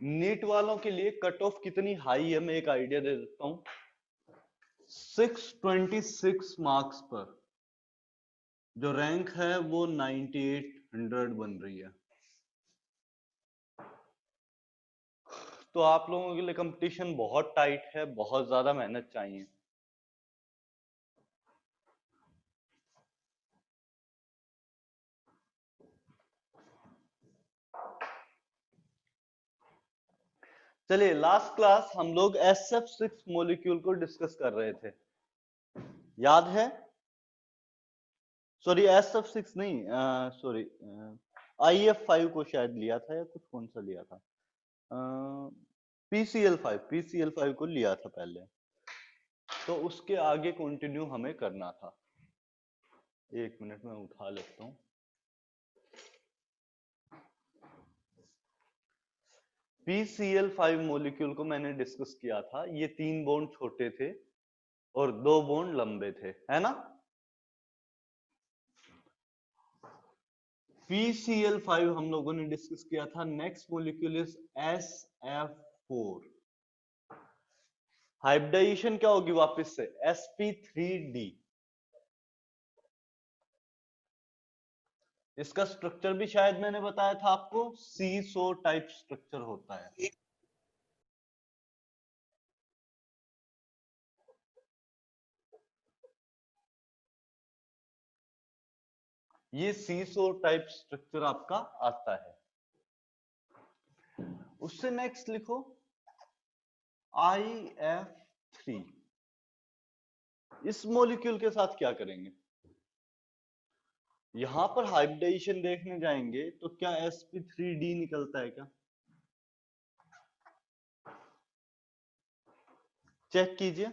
NEET वालों के लिए कट ऑफ कितनी हाई है मैं एक आइडिया दे देता हूं। 626 मार्क्स पर जो रैंक है वो 9800 बन रही है। तो आप लोगों के लिए कंपटीशन बहुत टाइट है, बहुत ज्यादा मेहनत चाहिए। चलिए, लास्ट क्लास हम लोग SF6 मॉलिक्यूल को डिस्कस कर रहे थे, याद है? सॉरी, SF6 नहीं, सॉरी, IF5 को शायद लिया था, या कुछ कौन सा लिया था, PCL5 को लिया था पहले। तो उसके आगे कंटिन्यू हमें करना था। एक मिनट में उठा लेता हूं। PCL5 मॉलिक्यूल को मैंने डिस्कस किया था, ये 3 बॉन्ड छोटे थे और 2 बॉन्ड लंबे थे, है ना? PCL5 हम लोगों ने डिस्कस किया था। Next molecule is SF4। Hybridisation क्या होगी वापस से? sp3d। इसका स्ट्रक्चर भी शायद मैंने बताया था आपको, सीसो टाइप स्ट्रक्चर होता है। ये सीसो टाइप स्ट्रक्चर आपका आता है। उससे नेक्स्ट लिखो IF3। इस मॉलिक्यूल के साथ क्या करेंगे? यहां पर हाइब्रिडाइजेशन देखने जाएंगे तो क्या sp3d निकलता है क्या? चेक कीजिए।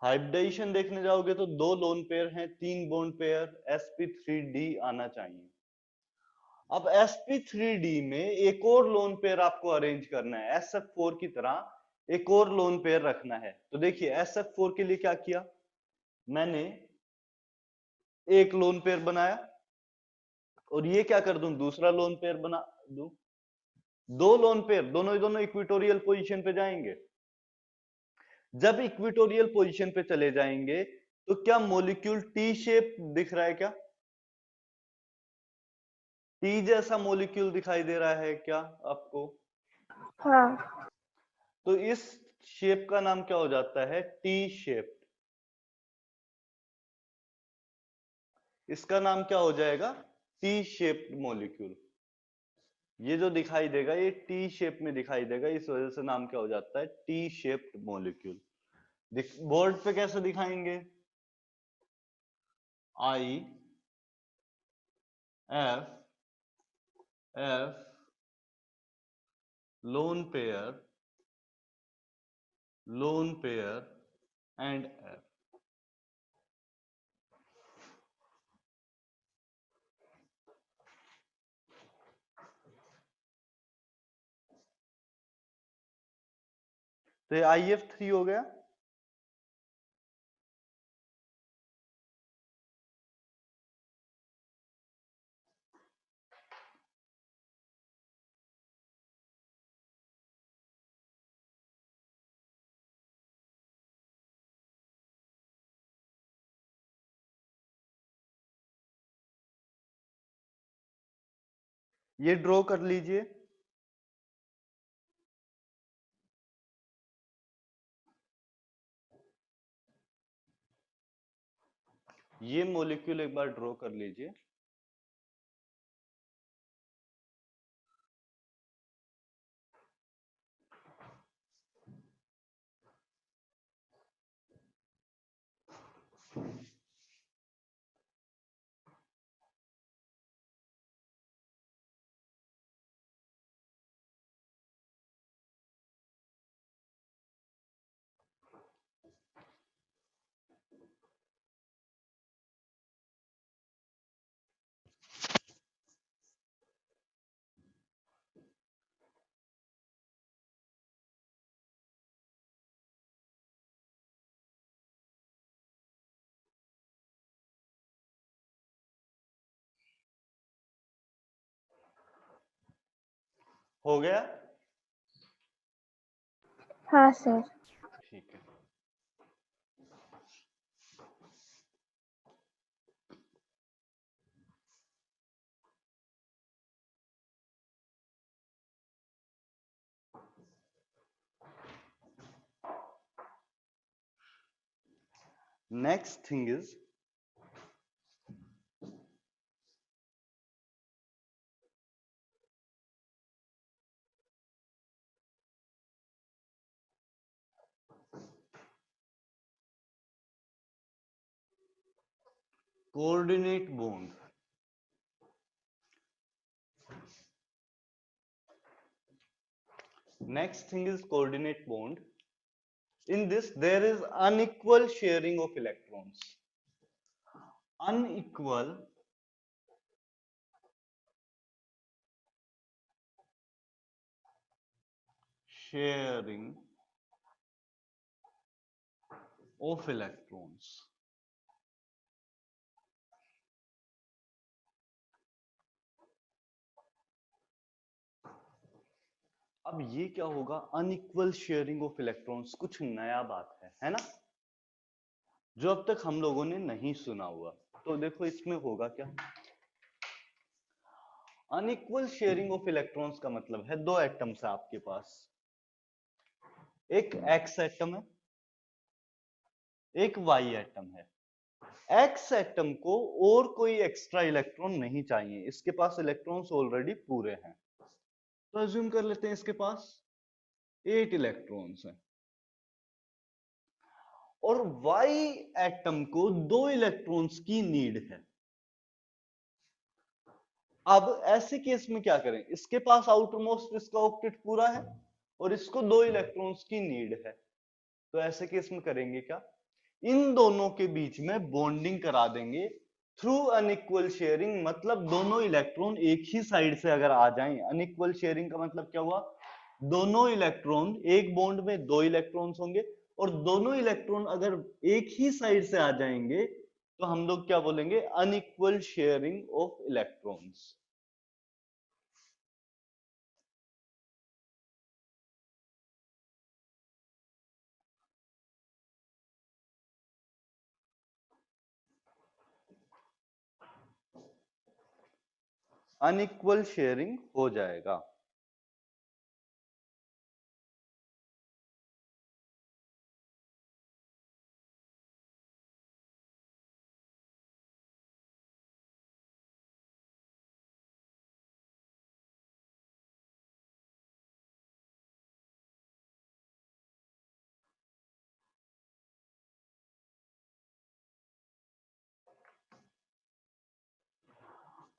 हाइब्रिडाइजेशन देखने जाओगे तो 2 लोन पेयर हैं, 3 बॉन्ड पेयर, sp3d आना चाहिए। अब sp3d में एक और लोन पेयर आपको अरेंज करना है, SF4 की तरह एक और लोन पेयर रखना है। तो देखिए, SF4 के लिए क्या किया मैंने, एक लोन पेयर बनाया और ये क्या कर दूं, दूसरा लोन पेयर बना दूं। 2 लोन पेयर, दोनों ही दोनों इक्विटोरियल पोजीशन पे जाएंगे। जब इक्विटोरियल पोजीशन पे चले जाएंगे तो क्या मॉलिक्यूल टी शेप दिख रहा है क्या? टी जैसा मॉलिक्यूल दिखाई दे रहा है क्या आपको? हाँ। तो इस शेप का नाम क्या हो जाता है? T shape. इसका नाम क्या हो जाएगा? T shaped molecule. ये जो दिखाई देगा ये टी शेप में दिखाई देगा, इस वजह से नाम क्या हो जाता है? T shaped molecule. बोर्ड पे कैसे दिखाएंगे? IF lone pair and F। तो ये IF3 हो गया। ये ड्रॉ कर लीजिए। ये मॉलिक्यूल एक बार ड्रॉ कर लीजिए। हो गया? हाँ सर। ठीक है। Next thing is coordinate bond. Next thing is coordinate bond. In this, there is unequal sharing of electrons. Unequal sharing of electrons. अब ये क्या होगा? अनइक्वल शेयरिंग ऑफ इलेक्ट्रॉन्स, कुछ नया बात है ना, जो अब तक हम लोगों ने नहीं सुना हुआ। तो देखो इसमें होगा क्या। अनइक्वल शेयरिंग ऑफ इलेक्ट्रॉन्स का मतलब है दो एटम्स है आपके पास, एक एक्स एटम है, एक वाई एटम है। एक्स एटम को और कोई एक्स्ट्रा इलेक्ट्रॉन नहीं चाहिए, इसके पास इलेक्ट्रॉन्स ऑलरेडी पूरे हैं। तो अज्यूम कर लेते हैं इसके पास 8 इलेक्ट्रॉन्स हैं। और वाई एटम को 2 इलेक्ट्रॉन्स की नीड है। अब ऐसे केस में क्या करें? इसके पास आउटर मोस्ट इसका ऑक्टेट पूरा है और इसको 2 इलेक्ट्रॉन्स की नीड है। तो ऐसे केस में करेंगे क्या? इन दोनों के बीच में बॉन्डिंग करा देंगे थ्रू अनइक्वल शेयरिंग। मतलब दोनों इलेक्ट्रॉन एक ही साइड से अगर आ जाएं, अनइक्वल शेयरिंग का मतलब क्या हुआ? दोनों इलेक्ट्रॉन, एक बॉन्ड में 2 इलेक्ट्रॉन्स होंगे और दोनों इलेक्ट्रॉन अगर एक ही साइड से आ जाएंगे तो हम लोग क्या बोलेंगे? Unequal sharing of electrons. Unequal sharing हो जाएगा।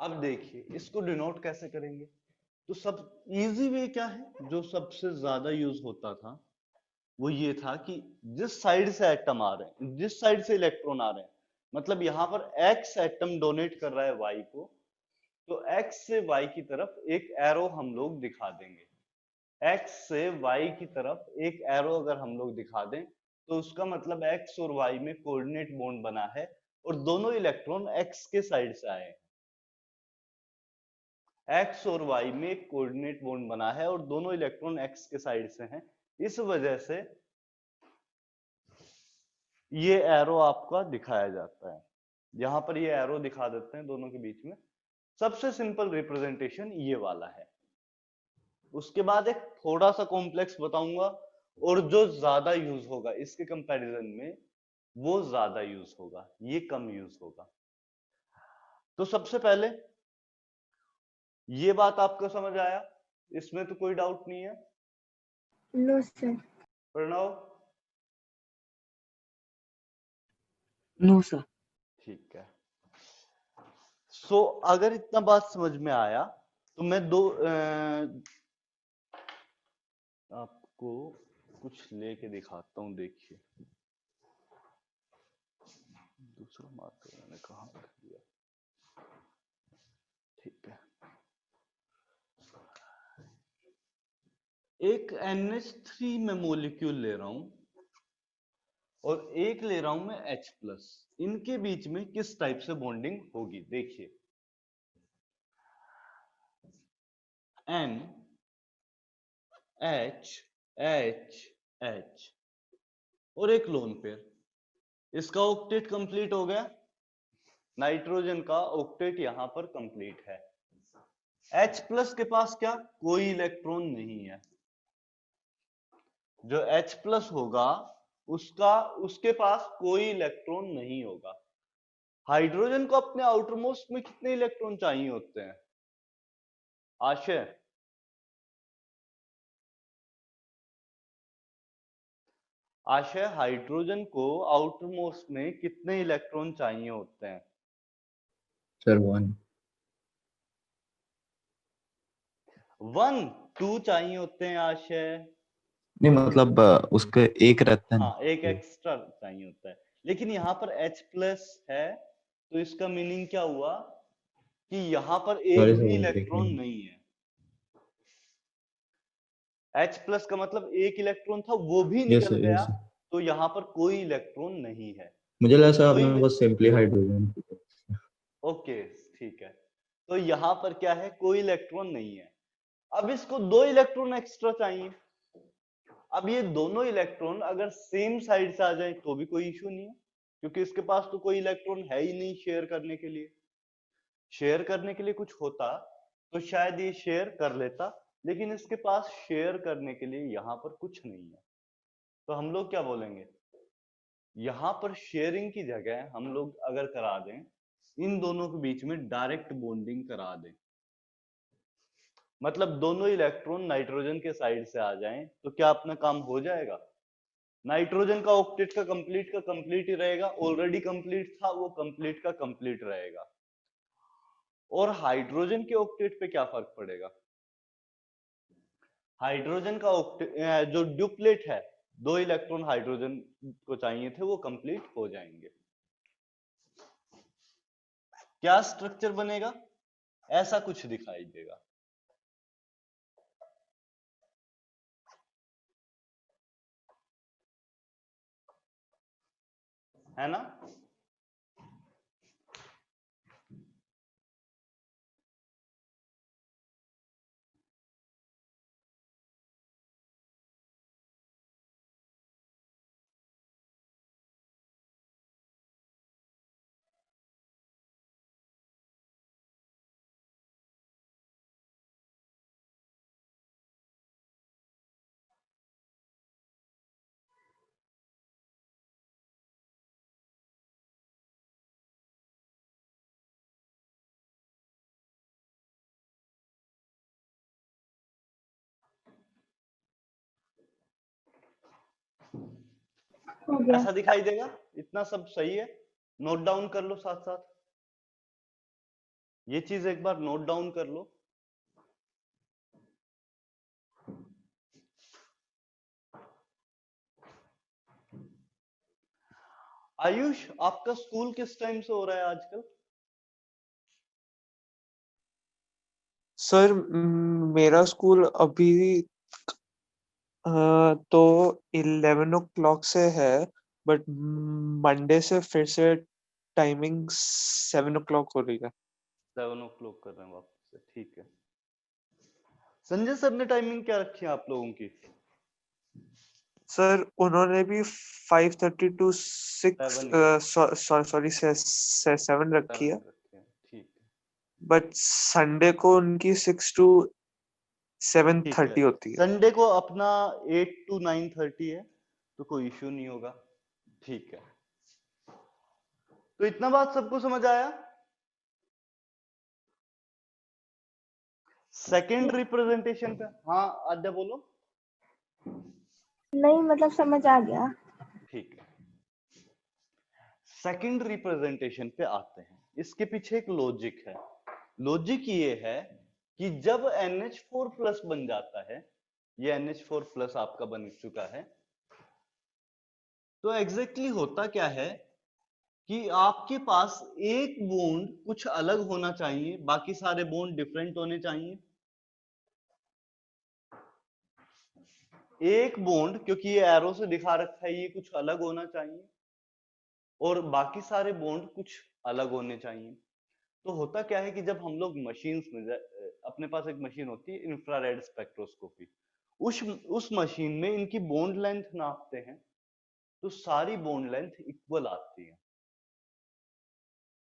अब देखिए इसको डिनोट कैसे करेंगे। तो सब इजी वे क्या है, जो सबसे ज्यादा यूज होता था वो ये था कि जिस साइड से एटम आ रहे हैं, जिस साइड से इलेक्ट्रॉन आ रहे हैं, मतलब यहां पर एक्स एटम डोनेट कर रहा है वाई को, तो एक्स से वाई की तरफ एक एरो हम लोग दिखा देंगे। एक्स से वाई की तरफ एक एरो अगर हम लोग दिखा दें तो उसका मतलब एक्स और वाई में कोऑर्डिनेट बॉन्ड बना है और दोनों इलेक्ट्रॉन एक्स के साइड से आए हैं। एक्स और वाई में एक कोऑर्डिनेट बॉन्ड बना है और दोनों इलेक्ट्रॉन एक्स के साइड से हैं। इस वजह से ये एरो आपका दिखाया जाता है। यहां पर ये एरो दिखा देते हैं दोनों के बीच में। सबसे सिंपल रिप्रेजेंटेशन ये वाला है। उसके बाद एक थोड़ा सा कॉम्प्लेक्स बताऊंगा और जो ज्यादा यूज होगा इसके कंपैरिजन में, वो ज्यादा यूज होगा, ये कम यूज होगा। तो सबसे पहले ये बात आपको समझ आया? इसमें तो कोई डाउट नहीं है? No sir. Pranav? No sir. ठीक है। सो अगर इतना बात समझ में आया तो मैं आपको कुछ लेके दिखाता हूं। देखिए दूसरा मार्कर मैंने कहा रख दिया। ठीक है, एक NH3 में मोलिक्यूल ले रहा हूं और एक ले रहा हूं मैं H+। इनके बीच में किस टाइप से बॉन्डिंग होगी? देखिए N H H H और एक लोन पेयर, इसका ऑक्टेट कंप्लीट हो गया। नाइट्रोजन का ऑक्टेट यहां पर कंप्लीट है। H प्लस के पास क्या, कोई इलेक्ट्रॉन नहीं है। जो H प्लस होगा उसके पास कोई इलेक्ट्रॉन नहीं होगा। हाइड्रोजन को अपने आउटरमोस्ट में कितने इलेक्ट्रॉन चाहिए होते हैं आशय? आशय, हाइड्रोजन को आउटरमोस्ट में कितने इलेक्ट्रॉन चाहिए होते हैं? सर 1। 1 2 चाहिए होते हैं आशय। नहीं मतलब उसके एक रहता है ना। हाँ, एक एक्स्ट्रा चाहिए होता है, लेकिन यहाँ पर H प्लस है, तो इसका मीनिंग क्या हुआ कि यहाँ पर सॉरी एक सर, भी वो इलेक्ट्रॉन देखेंगे। नहीं है। H प्लस का मतलब एक इलेक्ट्रॉन था, वो भी यस निकल सर, गया, यस सर। तो यहाँ पर कोई इलेक्ट्रॉन नहीं है। मुझे लगा सर कोई आपने बस सिंपली हाइड्रोजन। ओके, ठीक है। तो यहाँ पर क्या है, कोई इलेक्ट्रॉन नहीं है। अब इसको 2 इलेक्ट्रॉन एक्स्ट्रा चाहिए। अब ये दोनों इलेक्ट्रॉन अगर सेम साइड से आ जाए तो भी कोई इश्यू नहीं है, क्योंकि इसके पास तो कोई इलेक्ट्रॉन है ही नहीं शेयर करने के लिए। शेयर करने के लिए कुछ होता तो शायद ये शेयर कर लेता, लेकिन इसके पास शेयर करने के लिए यहाँ पर कुछ नहीं है। तो हम लोग क्या बोलेंगे, यहाँ पर शेयरिंग की जगह हम लोग अगर करा दें, इन दोनों के बीच में डायरेक्ट बॉन्डिंग करा दें, मतलब दोनों इलेक्ट्रॉन नाइट्रोजन के साइड से आ जाएं, तो क्या अपना काम हो जाएगा? नाइट्रोजन का ऑक्टेट का कंप्लीट ही रहेगा, ऑलरेडी कंप्लीट था, वो कंप्लीट का कंप्लीट रहेगा। और हाइड्रोजन के ऑक्टेट पे क्या फर्क पड़ेगा? हाइड्रोजन का जो ड्यूप्लेट है, 2 इलेक्ट्रॉन हाइड्रोजन को चाहिए थे, वो कंप्लीट हो जाएंगे। क्या स्ट्रक्चर बनेगा? ऐसा कुछ दिखाई देगा। है ना? हो गया। ऐसा दिखाई देगा। इतना सब सही है, नोट डाउन कर लो साथ साथ, ये चीज एक बार नोट डाउन कर लो। आयुष, आपका स्कूल किस टाइम से हो रहा है आजकल? सर मेरा स्कूल अभी तो 11 o'clock से है, बट मंडे से फिर से टाइमिंग 7 o'clock हो रही है। 7 o'clock कर रहे हैं वापस से, ठीक है। संजय सर ने टाइमिंग क्या रखी है आप लोगों की? सर उन्होंने भी 5:30 to 6 7 सॉरी 7 रखी है, रखी है, ठीक है। बट संडे को उनकी 6 to ठीक है, 7:30 होती है। संडे को अपना 8 to 9:30 है, तो कोई इश्यू नहीं होगा, ठीक है। तो इतना बात सबको समझ आया? सेकेंड रिप्रेजेंटेशन पे, हाँ आद्या बोलो। नहीं मतलब समझ आ गया। ठीक है, सेकेंड रिप्रेजेंटेशन पे आते हैं। इसके पीछे एक लॉजिक है। लॉजिक ये है कि जब NH4 प्लस बन जाता है, ये NH4 प्लस आपका बन चुका है, तो एग्जैक्टली होता क्या है कि आपके पास एक बॉन्ड कुछ अलग होना चाहिए, बाकी सारे बॉन्ड डिफरेंट होने चाहिए। एक बॉन्ड, क्योंकि ये एरो से दिखा रखा है, ये कुछ अलग होना चाहिए, और बाकी सारे बॉन्ड कुछ अलग होने चाहिए। तो होता क्या है कि जब हम लोग मशीन्स में अपने पास एक मशीन होती है इंफ्रारेड स्पेक्ट्रोस्कोपी, उस मशीन में इनकी बॉन्ड लेंथ नापते हैं तो सारी बॉन्ड लेंथ इक्वल आती है।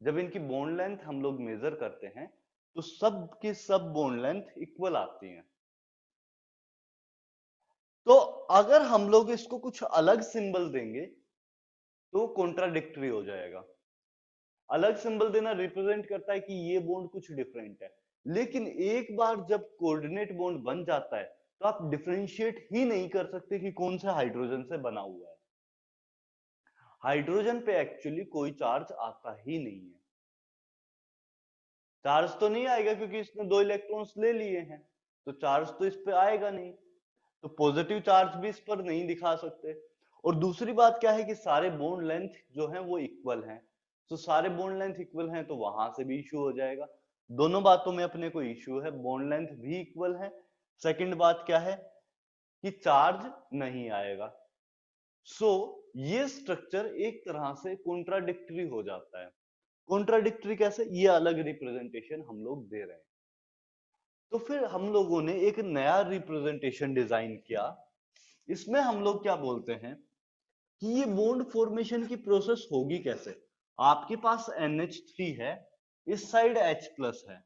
जब इनकी बॉन्ड लेंथ हम लोग मेजर करते हैं तो सब की सब बॉन्ड लेंथ इक्वल आती हैं। तो अगर हम लोग इसको कुछ अलग सिंबल देंगे तो कॉन्ट्राडिक्टरी हो जाएगा। अलग सिंबल देना रिप्रेजेंट करता है कि ये बॉन्ड कुछ डिफरेंट है, लेकिन एक बार जब कोऑर्डिनेट बॉन्ड बन जाता है तो आप डिफरेंशिएट ही नहीं कर सकते कि कौन से हाइड्रोजन से बना हुआ है। हाइड्रोजन पे एक्चुअली कोई चार्ज आता ही नहीं है। चार्ज तो नहीं आएगा क्योंकि इसने 2 इलेक्ट्रॉन्स ले लिए हैं, तो चार्ज तो इस पे आएगा नहीं, तो पॉजिटिव चार्ज भी इस पर नहीं दिखा सकते। और दूसरी बात क्या है कि सारे बॉन्ड लेंथ जो हैं वो इक्वल हैं, तो सारे बॉन्ड लेंथ इक्वल हैं तो वहां से भी इश्यू हो जाएगा। दोनों बातों में अपने को इश्यू है, बॉन्ड लेंथ भी इक्वल है। सेकंड बात क्या है कि चार्ज नहीं आएगा। सो ये स्ट्रक्चर एक तरह से कॉन्ट्राडिक्टरी हो जाता है। कॉन्ट्राडिक्टरी कैसे? ये अलग रिप्रेजेंटेशन हम लोग दे रहे हैं। तो फिर हम लोगों ने एक नया रिप्रेजेंटेशन डिजाइन किया। इसमें हम लोग क्या बोलते हैं कि ये बॉन्ड फॉर्मेशन की प्रोसेस होगी कैसे। आपके पास NH3 है, इस साइड H+ है,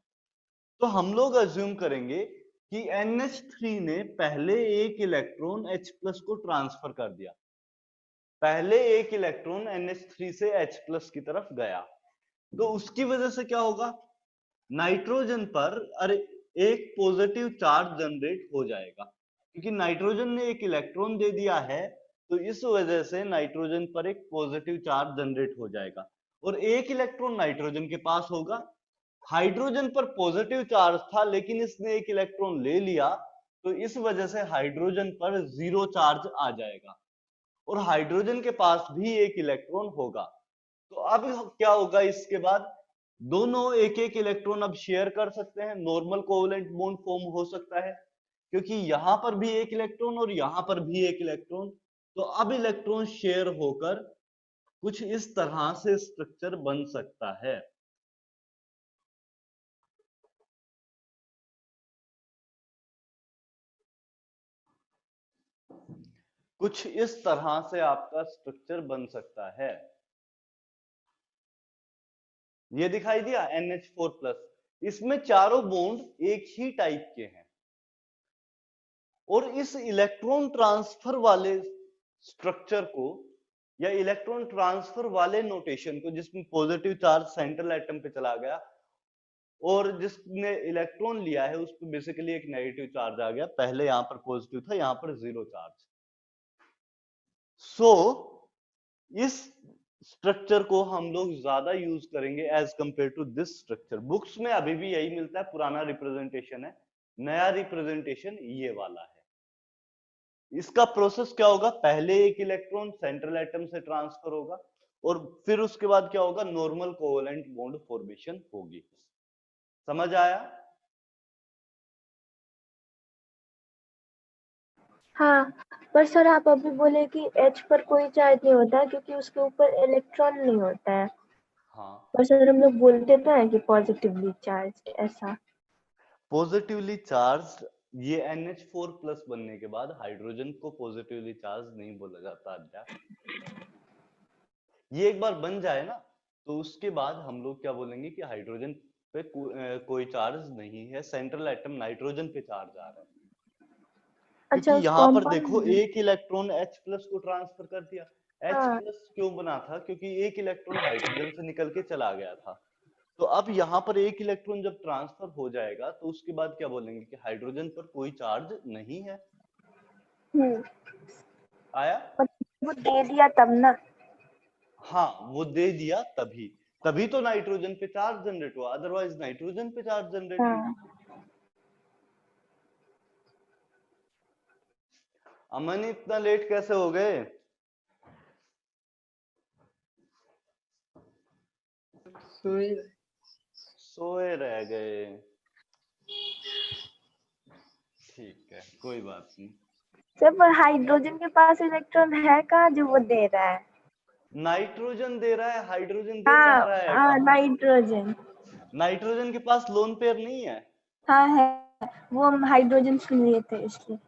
तो हम लोग अज्यूम करेंगे कि NH3 ने पहले एक इलेक्ट्रॉन H+ को ट्रांसफर कर दिया। पहले एक इलेक्ट्रॉन NH3 से H+ की तरफ गया, तो उसकी वजह से क्या होगा, नाइट्रोजन पर एक पॉजिटिव चार्ज जनरेट हो जाएगा, क्योंकि नाइट्रोजन ने एक इलेक्ट्रॉन दे दिया है, तो इस वजह से नाइट्रोजन पर एक पॉजिटिव चार्ज जनरेट हो जाएगा और एक इलेक्ट्रॉन नाइट्रोजन के पास होगा। हाइड्रोजन पर पॉजिटिव चार्ज था लेकिन इसने एक इलेक्ट्रॉन ले लिया, तो इस वजह से हाइड्रोजन पर 0 चार्ज आ जाएगा और हाइड्रोजन के पास भी एक इलेक्ट्रॉन होगा। तो अब क्या होगा, इसके बाद दोनों एक एक इलेक्ट्रॉन अब शेयर कर सकते हैं, नॉर्मल कोवेलेंट बॉन्ड फॉर्म हो सकता है, क्योंकि यहां पर भी एक इलेक्ट्रॉन और यहां पर भी एक इलेक्ट्रॉन। तो अब इलेक्ट्रॉन शेयर होकर कुछ इस तरह से स्ट्रक्चर बन सकता है। कुछ इस तरह से आपका स्ट्रक्चर बन सकता है। ये दिखाई दिया NH4+। इसमें चारों बॉन्ड एक ही टाइप के हैं और इस इलेक्ट्रॉन ट्रांसफर वाले स्ट्रक्चर को या इलेक्ट्रॉन ट्रांसफर वाले नोटेशन को, जिसमें पॉजिटिव चार्ज सेंट्रल एटम पे चला गया और जिसने इलेक्ट्रॉन लिया है उस पर बेसिकली एक नेगेटिव चार्ज आ गया, पहले यहां पर पॉजिटिव था, यहां पर 0 चार्ज। सो इस स्ट्रक्चर को हम लोग ज्यादा यूज करेंगे as compare to this structure. Books में अभी भी यही मिलता है, पुराना रिप्रेजेंटेशन है, नया रिप्रेजेंटेशन ये वाला है। इसका प्रोसेस क्या होगा, पहले एक इलेक्ट्रॉन सेंट्रल एटम से ट्रांसफर होगा और फिर उसके बाद क्या होगा, नॉर्मल कोवेलेंट बॉन्ड फॉर्मेशन होगी। समझ आया? हाँ, पर सर आप अभी बोले कि H पर कोई चार्ज नहीं होता क्योंकि उसके ऊपर इलेक्ट्रॉन नहीं होता है। हाँ, पर सर हम लोग बोलते तो हैं कि पॉजिटिवली चार्ज, ऐसा। पॉजिटिवली चार्ज, ये NH4+ बनने के बाद हाइड्रोजन को पॉजिटिवली चार्ज नहीं बोला जाता अध्याय। ये एक बार बन जाए ना तो उसके बाद हम लोग क्या बोलेंगे कि हाइड्रोजन पे कोई चार्ज नहीं है, सेंट्रल एटम नाइट्रोजन पे चार्ज आ रहा है। अच्छा, क्योंकि उस यहाँ पर compound देखो में? एक इलेक्ट्रॉन H+ को ट्रांसफर कर दिया। हाँ। H+ क्यों बना था, क्योंकि एक इलेक्ट्रॉन हाइड्रोजन से निकल के चला गया था। तो अब यहाँ पर एक इलेक्ट्रॉन जब ट्रांसफर हो जाएगा तो उसके बाद क्या बोलेंगे कि हाइड्रोजन पर कोई चार्ज नहीं है। आया? वो दे दिया तब ना। हाँ, वो दे दिया तभी तभी तो नाइट्रोजन पे चार्ज जनरेट हुआ, अदरवाइज नाइट्रोजन पे चार्ज जनरेट नहीं। हाँ। अमन इतना लेट कैसे हो गए? सोए रह गए। ठीक है, कोई बात नहीं। सर पर हाइड्रोजन के पास इलेक्ट्रॉन है कहाँ जो वो दे रहा है? नाइट्रोजन दे रहा है, हाइड्रोजन दे कहाँ रहा है? हाँ, कहाँ? नाइट्रोजन। नाइट्रोजन के पास लोन पेयर नहीं है। हाँ है, वो हम हाइड्रोजन से लिए थे इसलिए।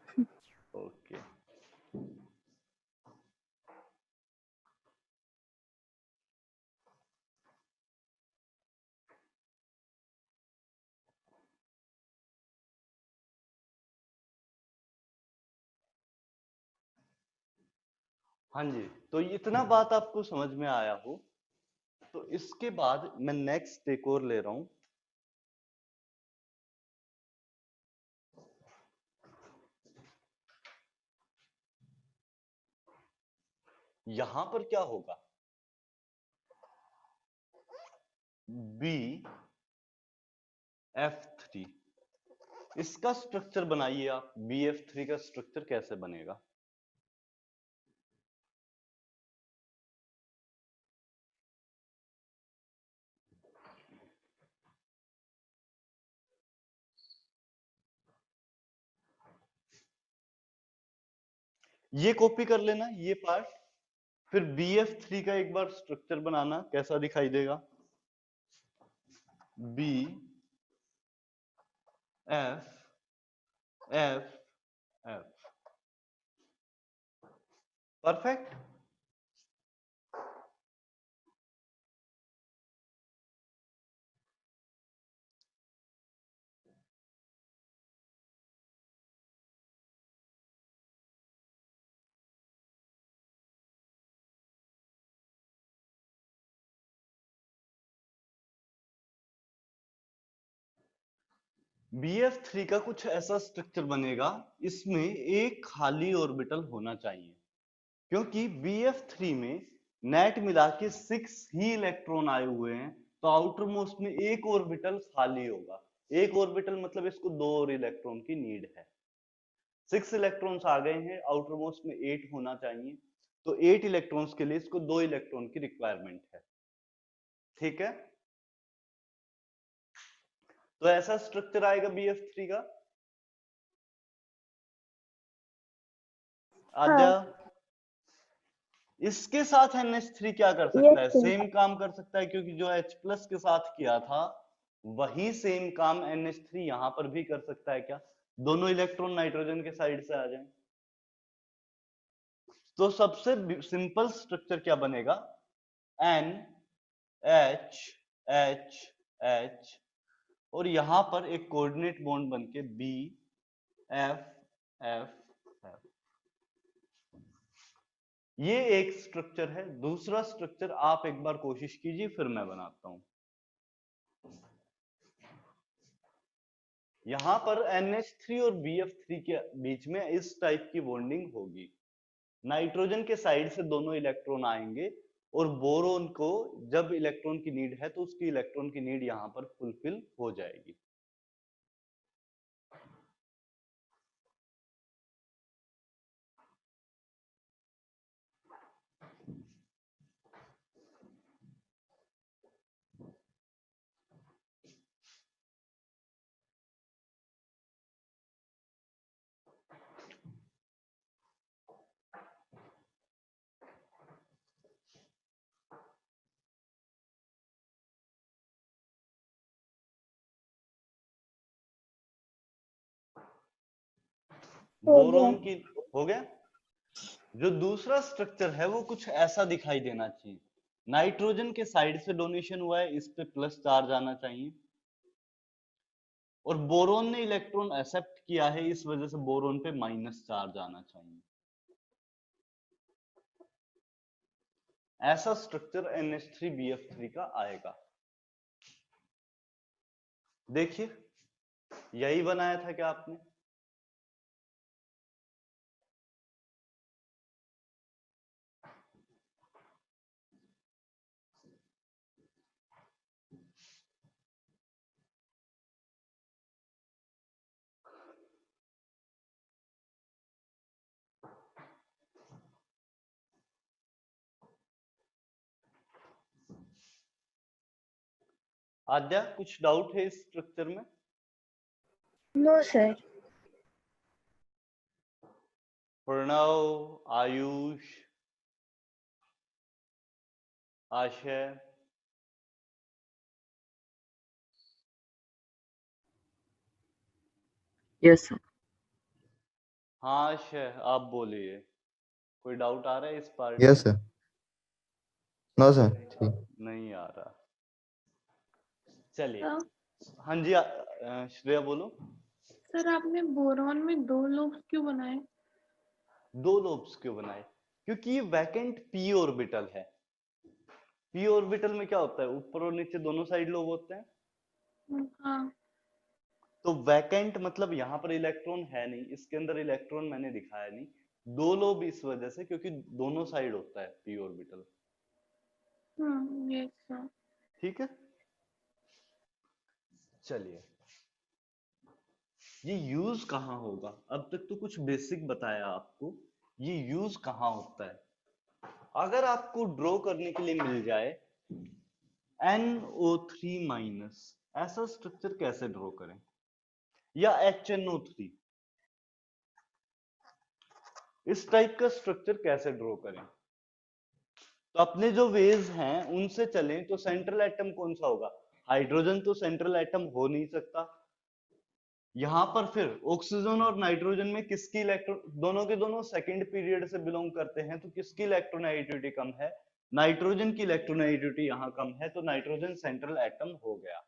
हाँ जी, तो इतना बात आपको समझ में आया हो तो इसके बाद मैं नेक्स्ट एक और ले रहा हूं। यहां पर क्या होगा, BF3, इसका स्ट्रक्चर बनाइए आप। BF3 का स्ट्रक्चर कैसे बनेगा? ये कॉपी कर लेना ये पार्ट, फिर BF3 का एक बार स्ट्रक्चर बनाना कैसा दिखाई देगा। BF perfect. BF3 का कुछ ऐसा स्ट्रक्चर बनेगा, इसमें एक खाली ऑर्बिटल होना चाहिए, क्योंकि BF3 में नेट मिला के 6 ही इलेक्ट्रॉन आए हुए हैं, तो आउटर मोस्ट में एक ऑर्बिटल खाली होगा। एक ऑर्बिटल मतलब इसको 2 और इलेक्ट्रॉन की नीड है। 6 इलेक्ट्रॉन्स आ गए हैं, आउटर मोस्ट में 8 होना चाहिए, तो 8 इलेक्ट्रॉन्स के लिए इसको 2 इलेक्ट्रॉन की रिक्वायरमेंट है। ठीक है, तो ऐसा स्ट्रक्चर आएगा BF3 का। आद्या, इसके साथ NH3 क्या कर सकता है? Yes, sir. सेम काम कर सकता है, क्योंकि जो H प्लस के साथ किया था वही सेम काम NH3 यहां पर भी कर सकता है। क्या दोनों इलेक्ट्रॉन नाइट्रोजन के साइड से आ जाएं? तो सबसे सिंपल स्ट्रक्चर क्या बनेगा? NH और यहां पर एक कोऑर्डिनेट बॉन्ड बनके BF। ये एक स्ट्रक्चर है। दूसरा स्ट्रक्चर आप एक बार कोशिश कीजिए, फिर मैं बनाता हूं। यहां पर NH3 और BF3 के बीच में इस टाइप की बॉन्डिंग होगी। नाइट्रोजन के साइड से दोनों इलेक्ट्रॉन आएंगे और बोरोन को जब इलेक्ट्रॉन की नीड है तो उसकी इलेक्ट्रॉन की नीड यहां पर फुलफिल हो जाएगी। बोरोन की हो गया। जो दूसरा स्ट्रक्चर है वो कुछ ऐसा दिखाई देना चाहिए। नाइट्रोजन के साइड से डोनेशन हुआ है, इस पे प्लस चार्ज आना चाहिए, और बोरोन ने इलेक्ट्रॉन एक्सेप्ट किया है, इस वजह से बोरोन पे माइनस चार्ज आना चाहिए। ऐसा स्ट्रक्चर NH3BF3 का आएगा। देखिए, यही बनाया था क्या आपने? आद्या, कुछ डाउट है इस स्ट्रक्चर में? No, sir. प्रणव, आयुष, आशय, Yes, sir. हाँ आशय आप बोलिए, कोई डाउट आ रहा है इस पार्ट यस में? सर। नो सर, ठीक। नहीं आ रहा। चलिए, सर हाँ जी, श्रेया बोलो। सर आपने बोरॉन में 2 लोब्स क्यों बनाए? 2 लोब्स क्यों बनाए? क्योंकि ये वैकेंट p ऑर्बिटल है। p ऑर्बिटल में क्या होता है, ऊपर और नीचे दोनों साइड लोब होते हैं। हाँ। तो वैकेंट मतलब यहाँ पर इलेक्ट्रॉन है नहीं, इसके अंदर इलेक्ट्रॉन मैंने दिखाया नहीं, दो लोब इस वजह से क्योंकि दोनों साइड होता है p ऑर्बिटल। Yes sir. ठीक है, चलिए ये यूज कहाँ होगा, अब तक तो कुछ बेसिक बताया आपको, ये यूज कहाँ होता है। अगर आपको ड्रॉ करने के लिए मिल जाए NO3 माइनस, ऐसा स्ट्रक्चर कैसे ड्रॉ करें, या HNO3, इस टाइप का स्ट्रक्चर कैसे ड्रॉ करें। तो अपने जो वेज हैं उनसे चलें तो सेंट्रल एटम कौन सा होगा, हाइड्रोजन तो सेंट्रल एटम हो नहीं सकता। यहां पर फिर ऑक्सीजन और नाइट्रोजन में किसकी इलेक्ट्रॉन, दोनों के दोनों सेकंड पीरियड से बिलोंग करते हैं, तो किसकी इलेक्ट्रोनेगेटिविटी कम है, नाइट्रोजन की इलेक्ट्रोनेगेटिविटी यहां कम है, तो नाइट्रोजन सेंट्रल एटम हो गया।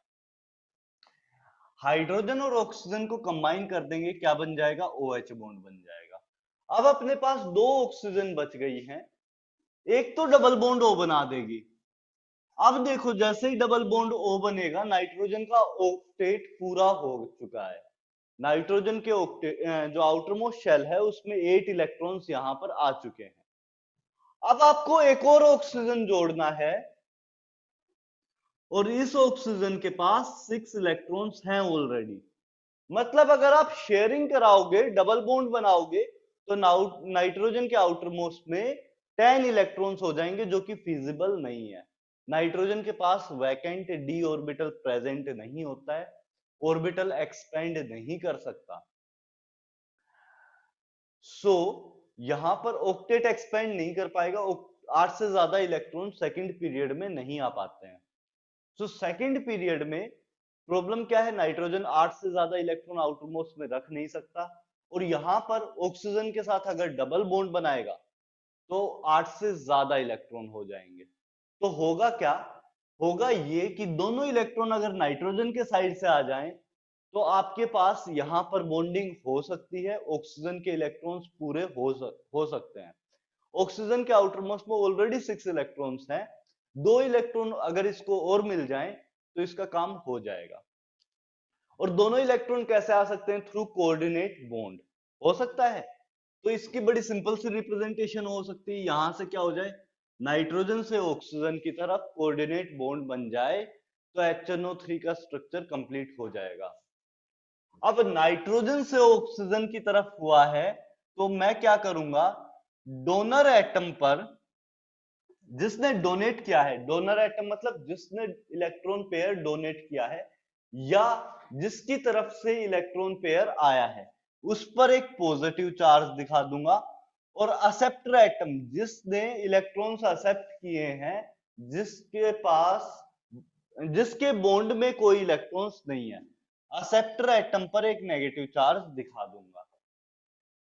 हाइड्रोजन और ऑक्सीजन को कंबाइन कर देंगे, क्या बन जाएगा, OH बॉन्ड बन जाएगा। अब अपने पास दो ऑक्सीजन बच गई हैं, एक तो डबल बॉन्ड O बना देगी। अब देखो जैसे ही डबल बॉन्ड O बनेगा, नाइट्रोजन का ऑक्टेट पूरा हो चुका है। नाइट्रोजन के जो आउटर मोस्ट शेल है उसमें 8 इलेक्ट्रॉन्स यहां पर आ चुके हैं। अब आपको एक और ऑक्सीजन जोड़ना है और इस ऑक्सीजन के पास 6 इलेक्ट्रॉन्स हैं ऑलरेडी। मतलब अगर आप शेयरिंग कराओगे, डबल बॉन्ड बनाओगे, तो नाइट्रोजन के आउटर मोस्ट में 10 इलेक्ट्रॉन्स हो जाएंगे, जो कि फिजिबल नहीं है। नाइट्रोजन के पास वैकेंट d ऑर्बिटल प्रेजेंट नहीं होता है, ऑर्बिटल एक्सपेंड नहीं कर सकता। यहां पर ऑक्टेट एक्सपेंड नहीं कर पाएगा, 8 से ज्यादा इलेक्ट्रॉन सेकंड पीरियड में नहीं आ पाते हैं। सेकंड पीरियड में प्रॉब्लम क्या है, नाइट्रोजन 8 से ज्यादा इलेक्ट्रॉन आउटर मोस्ट में रख नहीं सकता, और यहां पर ऑक्सीजन के साथ अगर डबल बॉन्ड बनाएगा तो 8 से ज्यादा इलेक्ट्रॉन हो जाएंगे। तो होगा क्या, होगा ये कि दोनों इलेक्ट्रॉन अगर नाइट्रोजन के साइड से आ जाएं तो आपके पास यहां पर बॉन्डिंग हो सकती है, ऑक्सीजन के इलेक्ट्रॉन्स पूरे हो सकते हैं। ऑक्सीजन के आउटर मोस्ट में ऑलरेडी 6 इलेक्ट्रॉन्स हैं, 2 इलेक्ट्रॉन अगर इसको और मिल जाएं तो इसका काम हो जाएगा। और दोनों इलेक्ट्रॉन कैसे आ सकते हैं, थ्रू कोऑर्डिनेट बॉन्ड हो सकता है। तो इसकी बड़ी सिंपल सी रिप्रेजेंटेशन हो सकती है, यहां से क्या हो जाए, नाइट्रोजन से ऑक्सीजन की तरफ कोऑर्डिनेट बॉन्ड बन जाए तो HNO3 का स्ट्रक्चर कंप्लीट हो जाएगा। अब नाइट्रोजन से ऑक्सीजन की तरफ हुआ है तो मैं क्या करूंगा, डोनर एटम पर जिसने डोनेट किया है, डोनर एटम मतलब जिसने इलेक्ट्रॉन पेयर डोनेट किया है या जिसकी तरफ से इलेक्ट्रॉन पेयर आया है, उस पर एक पॉजिटिव चार्ज दिखा दूंगा। और एक्सेप्टर एटम जिसने इलेक्ट्रॉन्स एक्सेप्ट किए हैं, जिसके बॉन्ड में कोई इलेक्ट्रॉन्स नहीं है, एक्सेप्टर एटम पर एक नेगेटिव चार्ज दिखा दूंगा,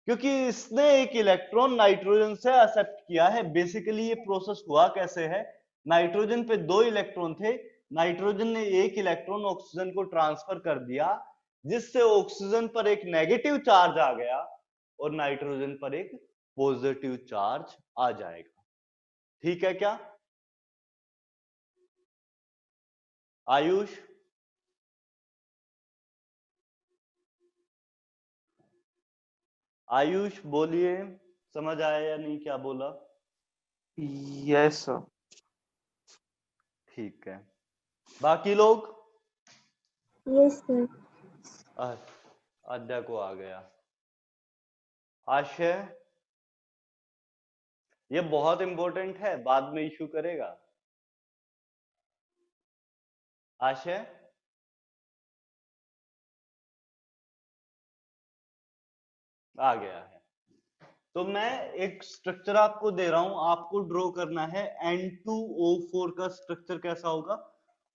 क्योंकि इसने एक इलेक्ट्रॉन नाइट्रोजन से एक्सेप्ट किया है। बेसिकली ये प्रोसेस हुआ कैसे है, नाइट्रोजन पे 2 इलेक्ट्रॉन थे, नाइट्रोजन ने एक इलेक्ट्रॉन ऑक्सीजन को ट्रांसफर कर दिया, जिससे ऑक्सीजन पर एक नेगेटिव चार्ज आ गया और नाइट्रोजन पर एक पॉजिटिव चार्ज आ जाएगा। ठीक है क्या आयुष? आयुष बोलिए, समझ आया या नहीं क्या बोला? Yes sir. ठीक है, बाकी लोग? Yes sir. आद्या को आ गया। आशय, ये बहुत इंपॉर्टेंट है, बाद में इशू करेगा। आशय, आ गया है। तो मैं एक स्ट्रक्चर आपको दे रहा हूं, आपको ड्रॉ करना है N2O4 का स्ट्रक्चर कैसा होगा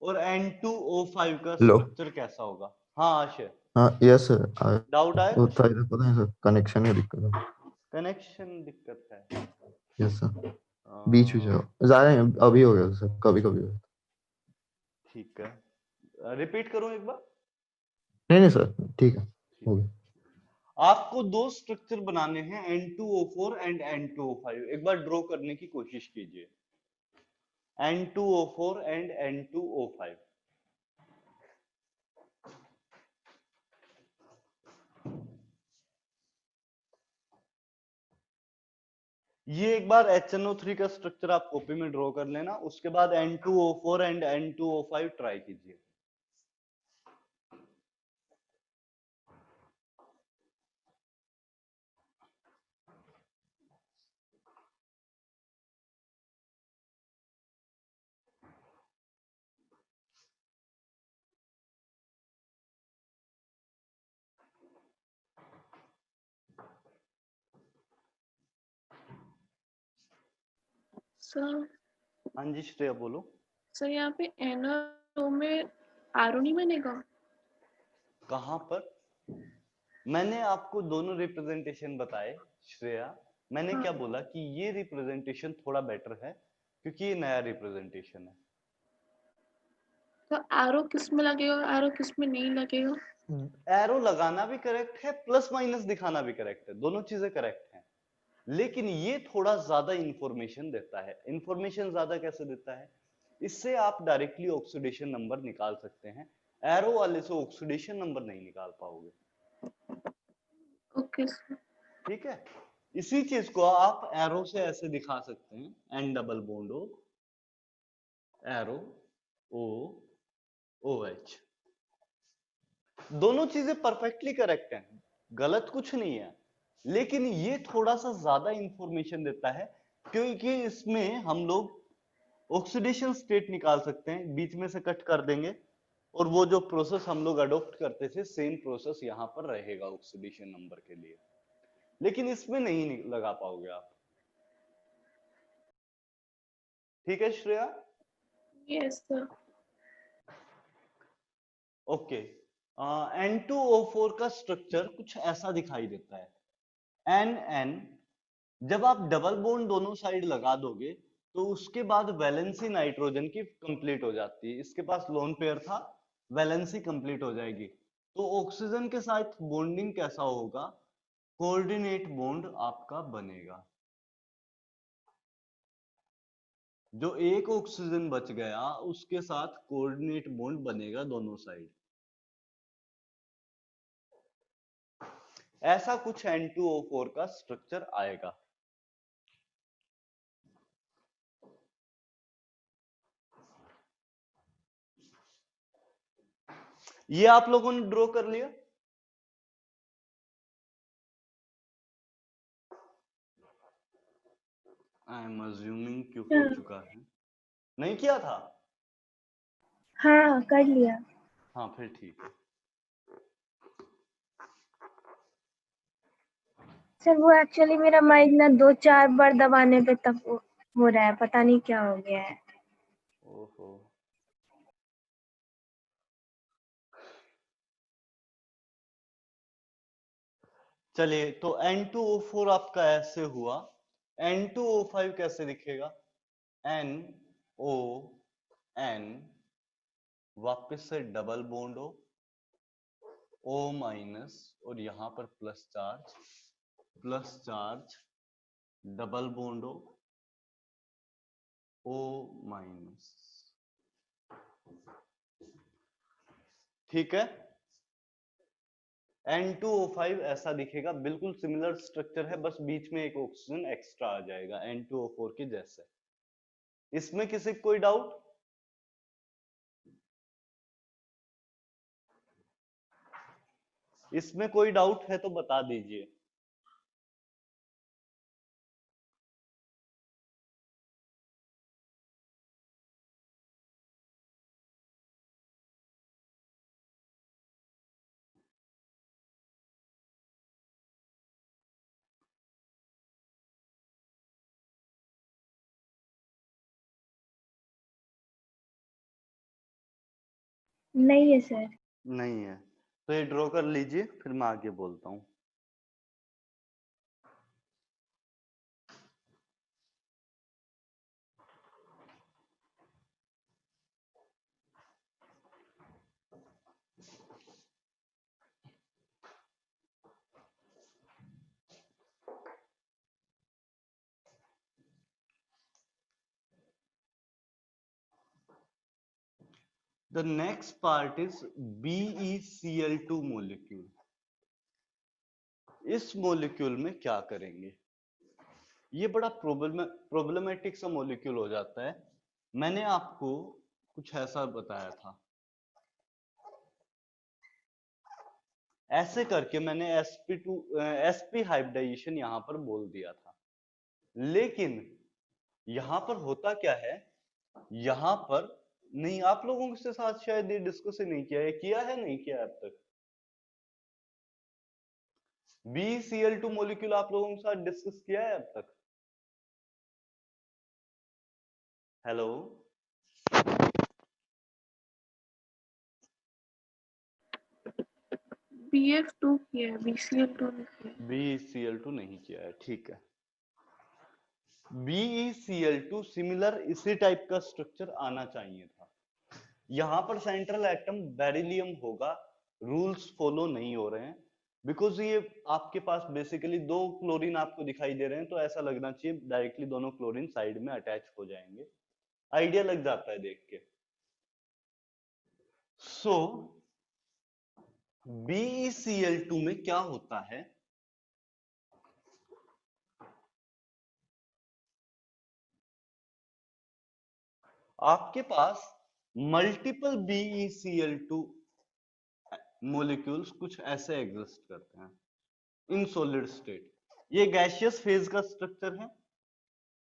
और N2O5 का लो स्ट्रक्चर कैसा होगा। हाँ आशय, हाँ यस सर, डाउट आया वो कुछ? था इधर पता है सर, कनेक्शन की दिक्कत है। कनेक्शन दिक्कत है? यस सर, बीच में जाओ ज्यादा अभी हो गया सर, कभी कभी हो गया। ठीक है, रिपीट करूं एक बार? नहीं नहीं सर, ठीक है, हो गया। आपको दो स्ट्रक्चर बनाने हैं N2O4 एंड N2O5। एक बार ड्रॉ करने की कोशिश कीजिए। N2O4 and N2O5। ये एक बार HNO3 का स्ट्रक्चर आप कॉपी में ड्रॉ कर लेना, उसके बाद N2O4 एंड N2O5 ट्राई कीजिए। सर हाँ जी श्रेया बोलो। सर यहाँ पे एन और ओ में आर नहीं बनेगा? कहां पर? मैंने आपको दोनों रिप्रेजेंटेशन बताए श्रेया। मैंने हाँ। क्या बोला कि ये रिप्रेजेंटेशन थोड़ा बेटर है क्योंकि ये नया रिप्रेजेंटेशन है। तो आरो किस में लगेगा और आरो किस में नहीं लगेगा? एरो लगाना भी करेक्ट है, प्लस माइनस दिखाना भी करेक्ट है, दोनों चीजें करेक्ट हैं। लेकिन ये थोड़ा ज्यादा इंफॉर्मेशन देता है। इंफॉर्मेशन ज्यादा कैसे देता है? इससे आप डायरेक्टली ऑक्सीडेशन नंबर निकाल सकते हैं। एरो वाले से ऑक्सीडेशन नंबर नहीं निकाल पाओगे। Okay sir. ठीक है, इसी चीज को आप एरो से ऐसे दिखा सकते हैं, N double bond O, arrow O, O H. दोनों चीजें परफेक्टली करेक्ट हैं, गलत कुछ नहीं है, लेकिन ये थोड़ा सा ज्यादा इंफॉर्मेशन देता है क्योंकि इसमें हम लोग ऑक्सीडेशन स्टेट निकाल सकते हैं, बीच में से कट कर देंगे और वो जो प्रोसेस हम लोग अडॉप्ट करते थे सेम प्रोसेस यहां पर रहेगा ऑक्सीडेशन नंबर के लिए। लेकिन इसमें नहीं लगा पाओगे आप। ठीक है Shreya? Yes sir. Okay. N2O4 का स्ट्रक्चर कुछ ऐसा दिखाई देता है। NN, जब आप डबल बॉन्ड दोनों साइड लगा दोगे तो उसके बाद वैलेंसी नाइट्रोजन की कंप्लीट हो जाती है। इसके पास लोन पेयर था, वैलेंसी कंप्लीट हो जाएगी। तो ऑक्सीजन के साथ बॉन्डिंग कैसा होगा? कोऑर्डिनेट बॉन्ड आपका बनेगा। जो एक ऑक्सीजन बच गया उसके साथ कोऑर्डिनेट बॉन्ड बनेगा दोनों साइड। ऐसा कुछ N2O4 का स्ट्रक्चर आएगा। ये आप लोगों ने ड्रॉ कर लिया? आई एम अज्यूमिंग कि हो चुका है। नहीं किया था? हाँ कर लिया। हाँ फिर ठीक है। सर वो एक्चुअली मेरा माइक ना 2-4 बार दबाने पे तब हो रहा है, पता नहीं क्या हो गया है। ओहो। चलिए, तो N2O4 आपका ऐसे हुआ। N2O5 कैसे दिखेगा? NON, वापस से डबल बॉन्ड O माइनस और यहां पर plus charge, double bond O minus. ठीक है, N2O5 ऐसा दिखेगा, बिल्कुल सिमिलर स्ट्रक्चर है, बस बीच में एक ऑक्सीजन एक्स्ट्रा आ जाएगा N2O4 के जैसे। इसमें किसी को कोई डाउट? इसमें कोई डाउट है तो बता दीजिए। नहीं है सर। नहीं है तो ये ड्रॉ कर लीजिए, फिर मैं आगे बोलता हूं। The next part is BeCl2 molecule. इस मॉलिक्यूल में क्या करेंगे? ये बड़ा प्रॉब्लमेटिक सा मॉलिक्यूल हो जाता है। मैंने आपको कुछ ऐसा बताया था, ऐसे करके मैंने sp हाइब्रिडाइजेशन यहां पर बोल दिया था। लेकिन यहां पर होता क्या है, यहां पर नहीं, आप लोगों के साथ शायद ये डिस्कस ही नहीं किया है, किया है नहीं किया अब तक? BeCl2 मॉलिक्यूल आप लोगों के साथ डिस्कस किया है अब तक? हेलो, BF2 किया है, BCl2 नहीं किया है। BeCl2 नहीं किया है, ठीक है। BeCl2 सिमिलर इसी टाइप का स्ट्रक्चर आना चाहिए था। यहां पर सेंट्रल एटम बेरिलियम होगा, रूल्स फॉलो नहीं हो रहे हैं, बिकॉज ये आपके पास बेसिकली दो क्लोरीन आपको दिखाई दे रहे हैं, तो ऐसा लगना चाहिए डायरेक्टली दोनों क्लोरीन साइड में अटैच हो जाएंगे, आइडिया लग जाता है देख के। सो BeCl2 में क्या होता है, आपके पास मल्टीपल BeCl2 मॉलिक्यूल्स कुछ ऐसे एग्जिस्ट करते हैं इन सॉलिड स्टेट। ये गैसियस फेज का स्ट्रक्चर है,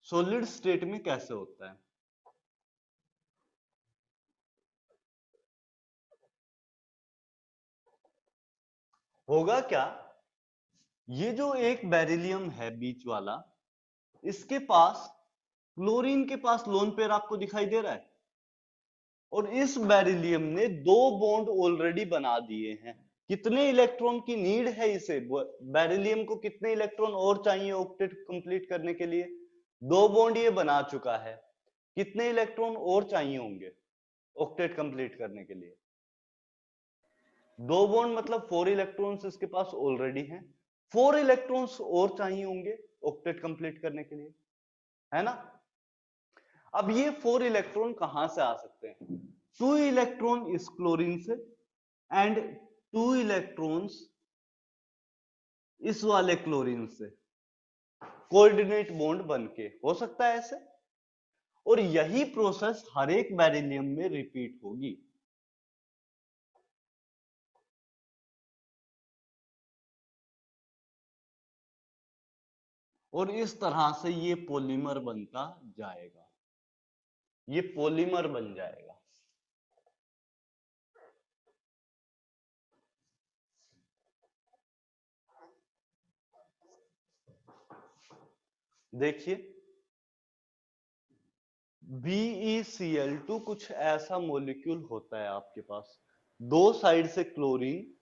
सॉलिड स्टेट में कैसे होता है? होगा क्या, ये जो एक बेरिलियम है बीच वाला, इसके पास क्लोरीन के पास लोन पेयर आपको दिखाई दे रहा है, और इस बेरिलियम ने दो बॉन्ड ऑलरेडी बना दिए हैं। कितने इलेक्ट्रॉन की नीड है इसे, बेरिलियम को कितने इलेक्ट्रॉन और चाहिए ऑक्टेट कंप्लीट करने के लिए? दो बॉन्ड ये बना चुका है, कितने इलेक्ट्रॉन और चाहिए होंगे ऑक्टेट कंप्लीट करने के लिए? दो बॉन्ड मतलब 4 इलेक्ट्रॉन्स इसके पास ऑलरेडी हैं, 4 इलेक्ट्रॉन्स और चाहिए होंगे ऑक्टेट कंप्लीट करने के लिए, है ना? अब ये 4 इलेक्ट्रॉन कहां से आ सकते हैं? 2 इलेक्ट्रॉन इस क्लोरीन से एंड 2 इलेक्ट्रॉन्स इस वाले क्लोरीन से, कोऑर्डिनेट बॉन्ड बनके हो सकता है ऐसे। और यही प्रोसेस हर एक बेरिलियम में रिपीट होगी। और इस तरह से ये पॉलीमर बनता जाएगा, ये पॉलीमर बन जाएगा। देखिए BeCl2 कुछ ऐसा मॉलिक्यूल होता है आपके पास, दो साइड से क्लोरीन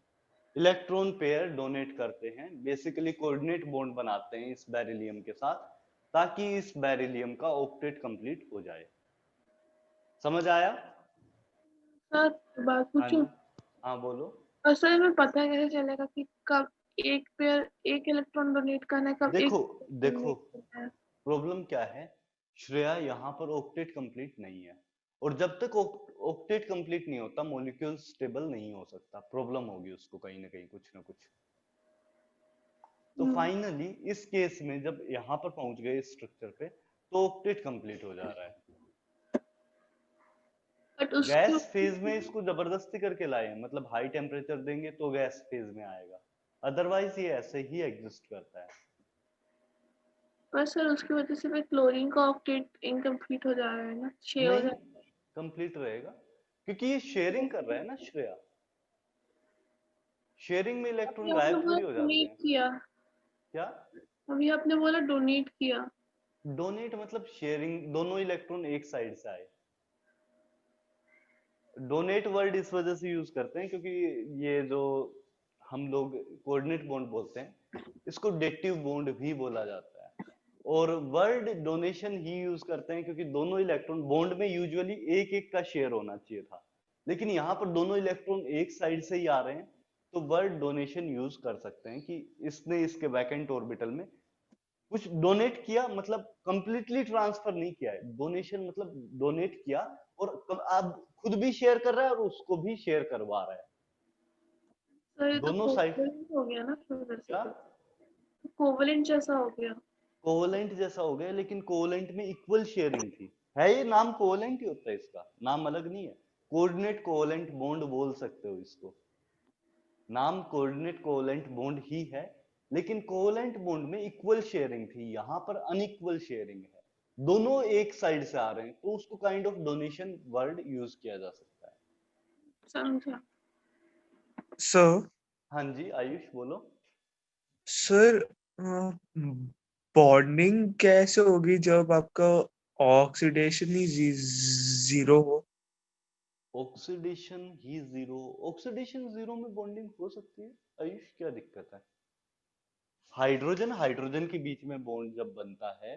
इलेक्ट्रॉन पेयर डोनेट करते हैं, बेसिकली कोऑर्डिनेट बॉन्ड बनाते हैं इस बेरिलियम के साथ, ताकि इस बेरिलियम का ऑक्टेट कंप्लीट हो जाए। समझ आया? सर बात हाँ पूछूं? जी, हाँ बोलो। असल में पता कैसे चलेगा कि कब एक पेयर एक इलेक्ट्रॉन डोनेट करना है, कब एक देखो देखो donate करना है? प्रॉब्लम क्या है श्रेया, यहाँ पर ऑक्टेट कंप्लीट नहीं है, और जब तक ऑक्टेट कंप्लीट नहीं होता मॉलिक्यूल स्टेबल नहीं हो सकता, प्रॉब्लम होगी उसको कहीं ना कहीं, कुछ ना कुछ। तो फाइनली इस केस में जब यहाँ पर पहुंच गए इस स्ट्रक्चर पे, तो ऑक्टेट कंप्लीट हो जा रहा है। बट उसके गैस फेज में इसको जबरदस्ती करके लाए हैं, मतलब हाई टेम्परेचर देंगे तो गैस फेज में आएगा, अदरवाइज ये ऐसे ही एग्जिस्ट करता है। पर सर उसकी वजह से फिर क्लोरीन का ऑक्टेट इनकम्प्लीट हो जा रहा है ना, 6 हो नहीं, जा रहा है। कंप्लीट रहेगा, क्योंकि ये शेयरिंग कर रहा है ना श्रेया, शेयरिंग में इलेक्ट्रॉन अभी आपने गायब बोला थोड़ी हो जाते डोनेट हैं। किया, क्या अभी आपने बोला डोनेट किया। डोनेट मतलब शेयरिंग, दोनों इलेक्ट्रॉन एक साइड से आए। डोनेट वर्ड इस वजह से यूज करते हैं क्योंकि ये जो हम लोग कोऑर्डिनेट बॉन्ड बोलते हैं, इसको डेटिव बॉन्ड भी बोला जाता है, और वर्ड डोनेशन ही यूज करते हैं क्योंकि दोनों इलेक्ट्रॉन बॉन्ड में यूजुअली एक एक का शेयर होना चाहिए था, लेकिन यहाँ पर दोनों इलेक्ट्रॉन एक साइड से ही आ रहे हैं, तो वर्ड डोनेशन यूज कर सकते हैं कि इसने इसके वैकेंट ऑर्बिटल में कुछ डोनेट किया, मतलब कंप्लीटली ट्रांसफर नहीं किया है, डोनेशन मतलब डोनेट किया, और आप खुद भी शेयर कर रहा है और उसको भी शेयर करवा रहा है, सर ये तो दोनों साइड। कोवलेंट हो गया ना फिर वैसे क्या तो कोवलेंट जैसा हो गया। कोवलेंट जैसा हो गया, लेकिन कोवलेंट में इक्वल शेयरिंग थी। है ये नाम कोवलेंट ही होता है, इसका नाम अलग नहीं है। कोऑर्डिनेट कोवलेंट बॉन्ड बोल सकते हो इसको, नाम कोऑर्डिनेट कोवलेंट बॉन्ड ही है, लेकिन कोवलेंट बॉन्ड में इक्वल शेयरिंग थी, यहां पर अनइक्वल शेयरिंग है, दोनों एक साइड से आ रहे हैं, तो उसको kind of donation word use किया जा सकता है। समझा। सर हाँ जी आयुष बोलो। सर बॉन्डिंग कैसे होगी जब आपका ऑक्सीडेशन ही जीरो हो? ऑक्सीडेशन ही जीरो, ऑक्सीडेशन जीरो में बॉन्डिंग हो सकती है आयुष, क्या दिक्कत है? हाइड्रोजन हाइड्रोजन के बीच में बॉन्ड जब बनता है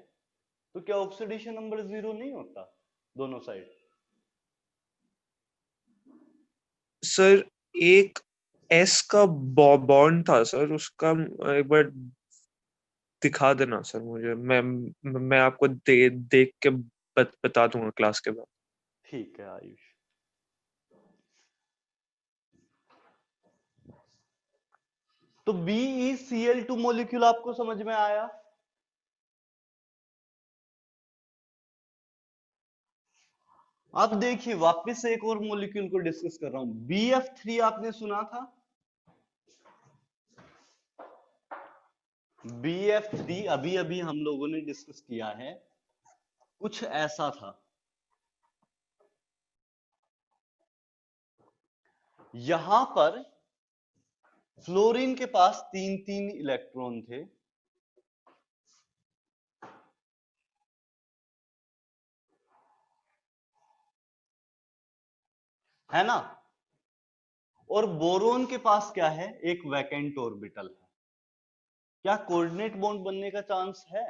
तो क्या ऑक्सीडेशन नंबर जीरो नहीं होता दोनों साइड? सर एक एस का बॉन्ड था सर, उसका एक बार दिखा देना सर मुझे, मैं आपको देख के बता दूंगा क्लास के बाद। ठीक है आयुष। तो BeCl2 मॉलिक्यूल आपको समझ में आया? अब देखिए वापस से एक और मॉलिक्यूल को डिस्कस कर रहा हूं, BF3 आपने सुना था? BF3 अभी अभी हम लोगों ने डिस्कस किया है, कुछ ऐसा था। यहां पर फ्लोरीन के पास 3-3 इलेक्ट्रॉन थे, है ना? और बोरोन के पास क्या है? एक वैकेंट ऑर्बिटल है। क्या कोऑर्डिनेट बॉन्ड बनने का चांस है?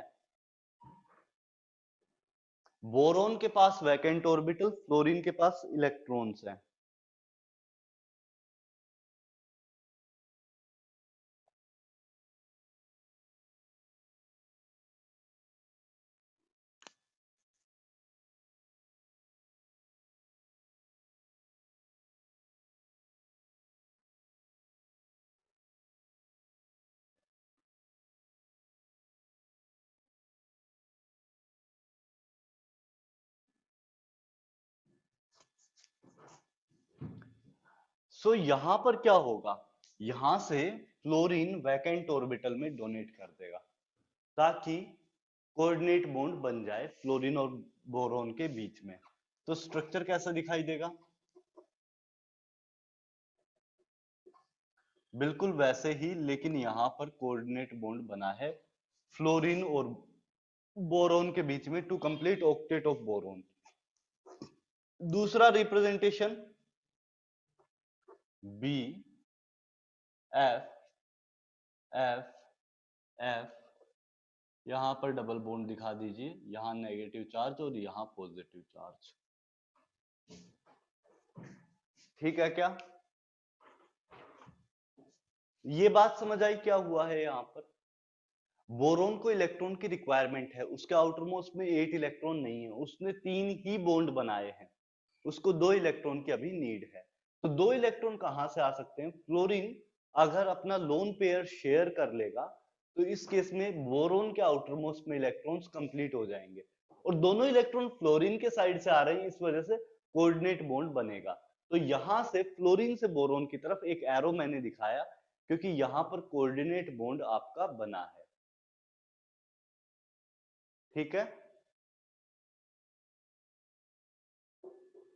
बोरोन के पास वैकेंट ऑर्बिटल, फ्लोरीन के पास इलेक्ट्रॉन्स हैं। सो यहां पर क्या होगा, यहां से फ्लोरीन वैकेंट ऑर्बिटल में डोनेट कर देगा ताकि कोऑर्डिनेट बॉन्ड बन जाए फ्लोरीन और बोरोन के बीच में। तो स्ट्रक्चर कैसा दिखाई देगा? बिल्कुल वैसे ही, लेकिन यहां पर कोऑर्डिनेट बॉन्ड बना है फ्लोरीन और बोरोन के बीच में to complete octet of boron. दूसरा representation B F F F, यहां पर डबल बॉन्ड दिखा दीजिए, यहां नेगेटिव चार्ज और यहां पॉजिटिव चार्ज। ठीक है क्या? ये बात समझ आई क्या हुआ है? यहां पर बोरोन को इलेक्ट्रॉन की रिक्वायरमेंट है, उसके आउटर मोस्ट में 8 इलेक्ट्रॉन नहीं है, उसने 3 ही बॉन्ड बनाए हैं, उसको 2 इलेक्ट्रॉन की अभी नीड है। तो 2 इलेक्ट्रॉन कहां से आ सकते हैं? फ्लोरीन अगर अपना लोन पेयर शेयर कर लेगा तो इस केस में बोरोन के आउटर मोस्ट में इलेक्ट्रॉन्स कंप्लीट हो जाएंगे, और दोनों इलेक्ट्रॉन फ्लोरीन के साइड से आ रहे हैं, इस वजह से कोऑर्डिनेट बॉन्ड बनेगा। तो यहां से फ्लोरीन से बोरोन की तरफ एक एरो मैंने दिखाया, क्योंकि यहां पर कोऑर्डिनेट बॉन्ड आपका बना है। ठीक है,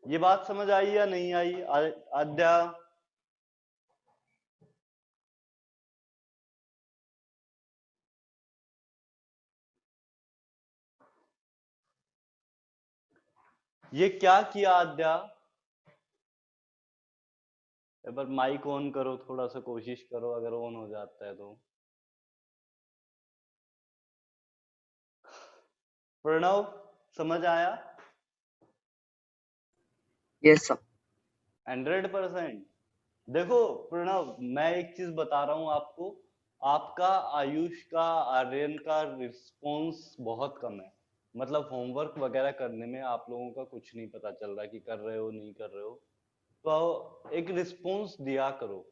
ये बात समझ आई या नहीं आई आद्या? ये क्या किया आद्या? एक बार माइक ऑन करो, थोड़ा सा कोशिश करो, अगर ऑन हो जाता है तो। प्रणव समझ आया? Yes sir. 100%। देखो प्रणव, मैं एक चीज बता रहा हूं आपको, आपका आयुष का आर्यन का रिस्पॉन्स बहुत कम है, मतलब होमवर्क वगैरह करने में आप लोगों का कुछ नहीं पता चल रहा कि कर रहे हो नहीं कर रहे हो, तो एक रिस्पॉन्स दिया करो।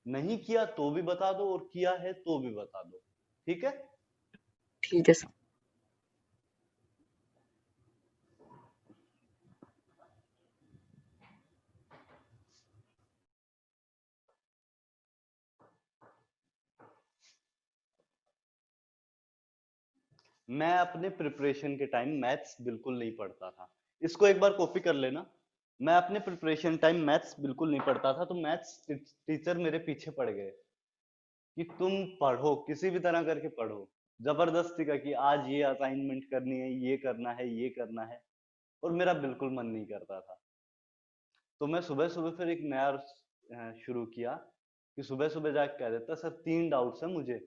नहीं किया तो भी बता दो और किया है तो भी बता दो, ठीक है? ठीक है सर। मैं अपने प्रिपरेशन के टाइम मैथ्स बिल्कुल नहीं पढ़ता था, इसको एक बार कॉपी कर लेना। मैं अपने प्रिपरेशन टाइम मैथ्स बिल्कुल नहीं पढ़ता था, तो मैथ्स टीचर मेरे पीछे पड़ गए कि तुम पढ़ो, किसी भी तरह करके पढ़ो, जबरदस्ती का कि आज ये असाइनमेंट करनी है, ये करना है, ये करना है, और मेरा बिल्कुल मन नहीं करता था। तो मैं सुबह सुबह फिर एक नया शुरू किया कि सुबह सुबह जाके कह देता सर 3 डाउट्स हैं मुझे,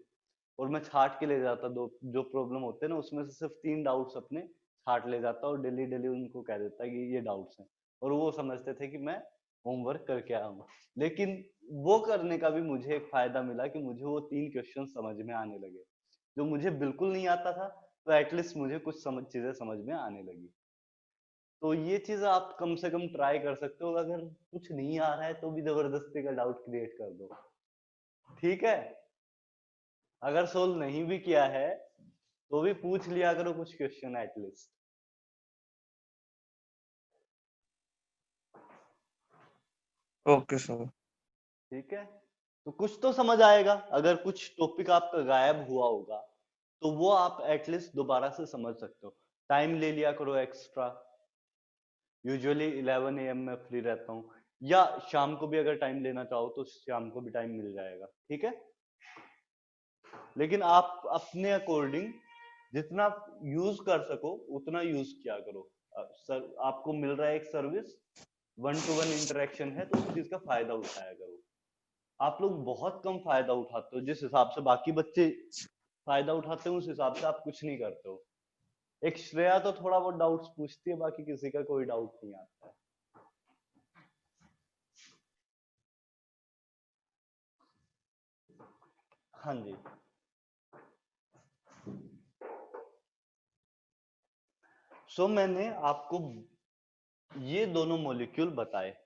और मैं छाट के ले जाता, दो जो प्रॉब्लम होते हैं ना उसमें से सिर्फ 3 डाउट्स अपने छाट ले जाता और डेली डेली उनको कह देता कि ये डाउट्स हैं, और वो समझते थे कि मैं होमवर्क करके आया हूँ। लेकिन वो करने का भी मुझे एक फायदा मिला कि मुझे वो 3 क्वेश्चन समझ में आने लगे, जो मुझे बिल्कुल नहीं आता था, तो एटलीस्ट मुझे कुछ चीजें समझ में आने लगी। तो ये चीज आप कम से कम ट्राई कर सकते हो, अगर कुछ नहीं आ रहा है तो भी जबरदस्ती का डाउट क्रिएट कर दो, ठीक है? अगर सोल्व नहीं भी किया है तो भी पूछ लिया करो कुछ क्वेश्चन एटलीस्ट। Okay sir. ठीक है, तो कुछ तो समझ आएगा। अगर कुछ टॉपिक आपका गायब हुआ होगा तो वो आप एटलीस्ट दोबारा से समझ सकते हो। टाइम ले लिया करो एक्स्ट्रा। यूजुअली 11 AM में फ्री रहता हूँ, या शाम को भी अगर टाइम लेना चाहो तो शाम को भी टाइम मिल जाएगा, ठीक है? लेकिन आप अपने अकॉर्डिंग जितना यूज कर सको उतना यूज किया करो। सर आपको मिल रहा है एक सर्विस, 1-to-1 इंटरेक्शन है, तो उस चीज का फायदा उठाया करो। आप लोग बहुत कम फायदा उठाते हो, जिस हिसाब से बाकी बच्चे फायदा उठाते हैं उस हिसाब से आप कुछ नहीं करते हो। एक श्रेया तो थोड़ा बहुत डाउट्स पूछती है, बाकी किसी का कोई डाउट नहीं आता है। हाँ जी, मैंने आपको ये दोनों मॉलिक्यूल बताए।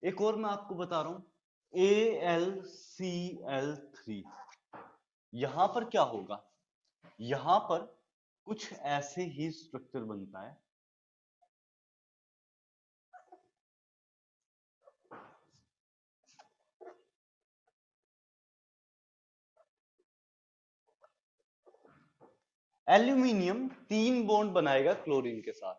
एक और मैं आपको बता रहा हूं, AlCl3। यहां पर क्या होगा, यहां पर कुछ ऐसे ही स्ट्रक्चर बनता है। एल्यूमिनियम 3 बॉन्ड बनाएगा क्लोरीन के साथ,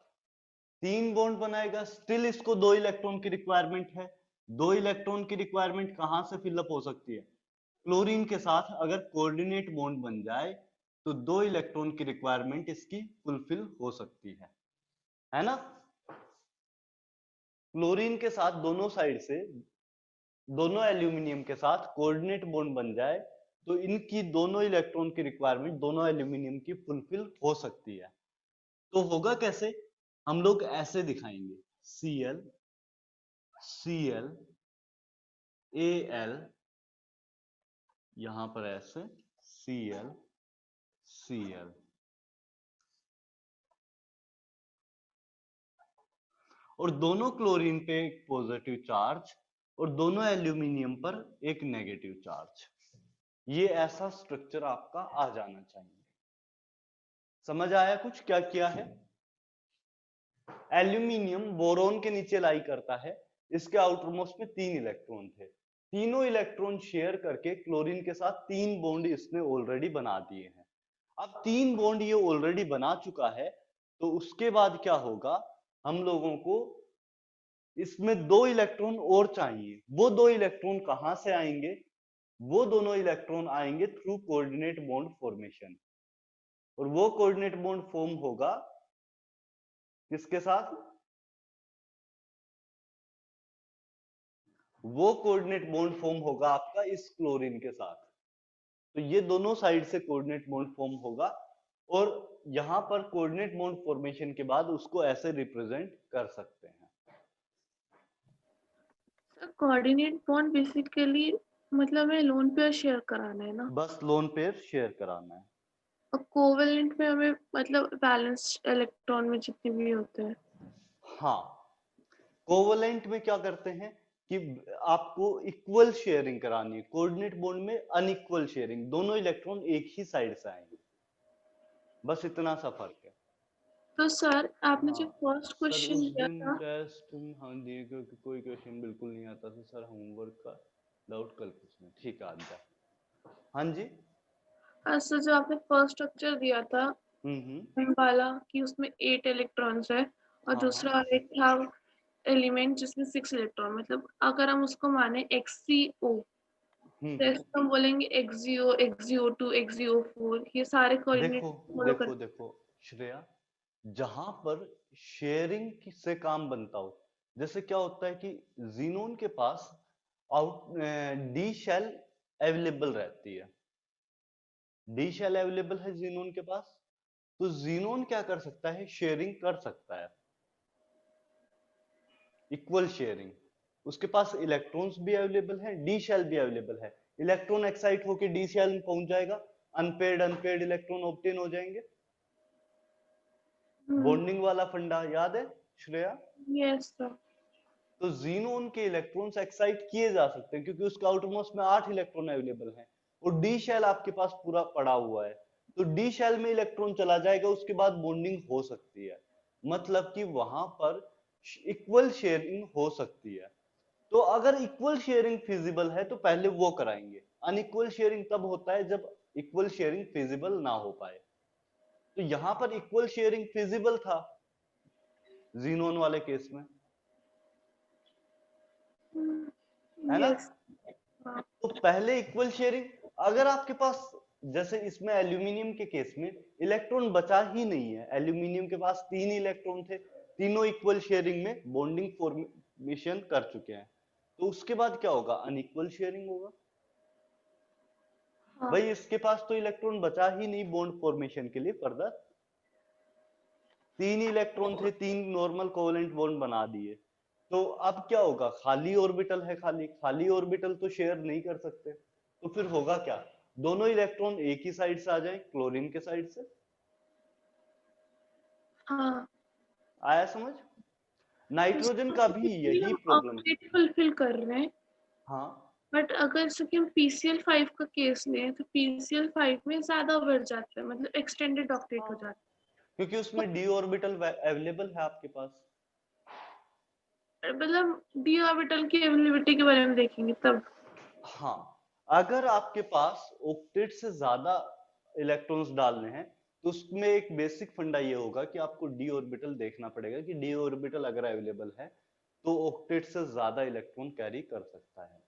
3 बॉन्ड बनाएगा, स्टिल इसको 2 इलेक्ट्रॉन की रिक्वायरमेंट है। 2 इलेक्ट्रॉन की रिक्वायरमेंट कहां से फिलअप हो सकती है? क्लोरीन के साथ अगर कोऑर्डिनेट बॉन्ड बन जाए तो 2 इलेक्ट्रॉन की रिक्वायरमेंट इसकी फुलफिल हो सकती है ना? क्लोरीन के साथ दोनों साइड से, दोनों एल्यूमिनियम के साथ कोऑर्डिनेट बॉन्ड बन जाए तो इनकी दोनों इलेक्ट्रॉन की रिक्वायरमेंट दोनों एल्यूमिनियम की फुलफिल हो सकती है। तो होगा कैसे? हम लोग ऐसे दिखाएंगे, Cl Cl Al, यहां पर ऐसे Cl Cl, और दोनों क्लोरीन पे एक पॉजिटिव चार्ज और दोनों एल्यूमिनियम पर एक नेगेटिव चार्ज। ये ऐसा स्ट्रक्चर आपका आ जाना चाहिए। समझ आया कुछ क्या किया है? एल्यूमिनियम बोरोन के नीचे लाई करता है, इसके आउटरमोस्ट में 3 इलेक्ट्रॉन थे, तीनों इलेक्ट्रॉन शेयर करके क्लोरीन के साथ 3 बॉन्ड इसने ऑलरेडी बना दिए हैं। अब 3 बॉन्ड ये ऑलरेडी बना चुका है, तो उसके बाद क्या होगा, हम लोगों को इसमें 2 इलेक्ट्रॉन और चाहिए। वो 2 इलेक्ट्रॉन कहां से आएंगे? वो दोनों इलेक्ट्रॉन आएंगे थ्रू कोऑर्डिनेट बॉन्ड फॉर्मेशन, और वो कोऑर्डिनेट बॉन्ड फॉर्म होगा किसके साथ? वो कोऑर्डिनेट बॉन्ड फॉर्म होगा आपका इस क्लोरीन के साथ। तो ये दोनों साइड से कोऑर्डिनेट बॉन्ड फॉर्म होगा, और यहां पर कोऑर्डिनेट बॉन्ड फॉर्मेशन के बाद उसको ऐसे रिप्रेजेंट कर सकते हैं। कोऑर्डिनेट बॉन्ड बेसिकली मतलब है लोन पेयर शेयर कराना है ना? बस लोन पेयर शेयर कराना है। और कोवेलेंट में हमें मतलब बैलेंस इलेक्ट्रॉन में जितने भी होते हैं। हाँ, कोवेलेंट में क्या करते हैं कि आपको इक्वल शेयरिंग करानी है, कोऑर्डिनेट बॉन्ड में अनइक्वल शेयरिंग, दोनों इलेक्ट्रॉन एक ही साइड से आएंगे, बस इतना सा फर्क है। तो सर आपने जो हाँ फर्स्ट सर, क्वेश्चन उस दिया दिन था, टेस्ट हाँ दिए क्योंकि कोई क्वेश्चन बिल्कुल नहीं आता था सर, होमवर्क का डाउट कल पूछना, ठीक है आज। हाँ जी। सर जो आपने फर्स्ट स्ट्रक्चर दिया था वाला कि उसमें 8 इलेक्ट्रॉन्स है और हाँ दूसरा एक था एलिमेंट जिसमें 6 इलेक्ट्रॉन, मतलब अगर हम उसको माने XCO तो इसको हम बोलेंगे XZO, XZO2, XZO4, ये सारे कोऑर्डिनेट देखो फॉलो कर। देखो देखो श्रेया, जहां पर शेयरिंग से काम बनता हो, जैसे क्या होता है कि जीनोन के पास आउट डी शेल अवेलेबल रहती है, डी शेल अवेलेबल है जीनोन के पास, तो जीनोन क्या कर सकता है, शेयरिंग कर सकता है, इक्वल शेयरिंग। उसके पास इलेक्ट्रॉन्स भी अवेलेबल है, डी शेल भी अवेलेबल है, इलेक्ट्रॉन एक्साइट होकर डी शेल में पहुंच जाएगा, अनपेड इलेक्ट्रॉन ऑब्टेन हो जाएंगे। बॉन्डिंग वाला फंडा याद है श्रेया? Yes sir. तो जीनोन के इलेक्ट्रॉन्स एक्साइट किए जा सकते हैं क्योंकि उसके आउटरमोस्ट में 8 इलेक्ट्रॉन अवेलेबल हैं और डी शेल आपके पास पूरा पड़ा हुआ है, तो डी शेल में इलेक्ट्रॉन चला जाएगा, उसके बाद बॉन्डिंग हो सकती है, मतलब कि वहां पर इक्वल शेयरिंग हो सकती है। तो अगर इक्वल शेयरिंग फिजिबल है तो पहले वो कराएंगे, अनइक्वल शेयरिंग तब होता है जब इक्वल शेयरिंग फिजिबल ना हो पाए। तो यहां पर इक्वल शेयरिंग फिजिबल था जीनोन वाले केस में, है ना? यस। तो पहले इक्वल शेयरिंग, अगर आपके पास जैसे इसमें एल्यूमिनियम के केस में इलेक्ट्रॉन बचा ही नहीं है, एल्यूमिनियम के पास 3 इलेक्ट्रॉन थे, तीनों इक्वल शेयरिंग में बॉन्डिंग फॉर्मेशन कर चुके हैं, तो उसके बाद क्या होगा, अनइक्वल शेयरिंग होगा। भाई इसके पास तो इलेक्ट्रॉन बचा ही नहीं बॉन्ड फॉर्मेशन के लिए फर्दर, 3 इलेक्ट्रॉन थे, 3 नॉर्मल कोवेलेंट बॉन्ड बना दिए, तो अब क्या होगा, खाली ऑर्बिटल है, खाली ऑर्बिटल तो शेयर नहीं कर सकते, तो फिर होगा क्या, दोनों इलेक्ट्रॉन एक ही साइड से आ जाए, क्लोरीन के साइड से। हाँ। आया समझ? नाइट्रोजन का भी यही प्रॉब्लम है। फुलफिल कर रहे हैं, हाँ बट अगर जैसे कि हम PCl5 का केस लें तो PCl5 में ज्यादा बढ़ जाता है, मतलब एक्सटेंडेड ऑक्टेट हो जाता क्योंकि उसमें डी ऑर्बिटल अवेलेबल है आपके पास। है, मतलब डी ऑर्बिटल की अवेलेबिलिटी के बारे में देखेंगे तब। हाँ, अगर आपके पास ऑक्टेट से ज्यादा इलेक्ट्रॉन्स डालने हैं तो उसमें एक बेसिक फंडा ये होगा कि आपको डी ऑर्बिटल देखना पड़ेगा कि डी ऑर्बिटल अगर अवेलेबल है तो ऑक्टेट से ज्यादा इलेक्ट्रॉन कैरी कर सकता है।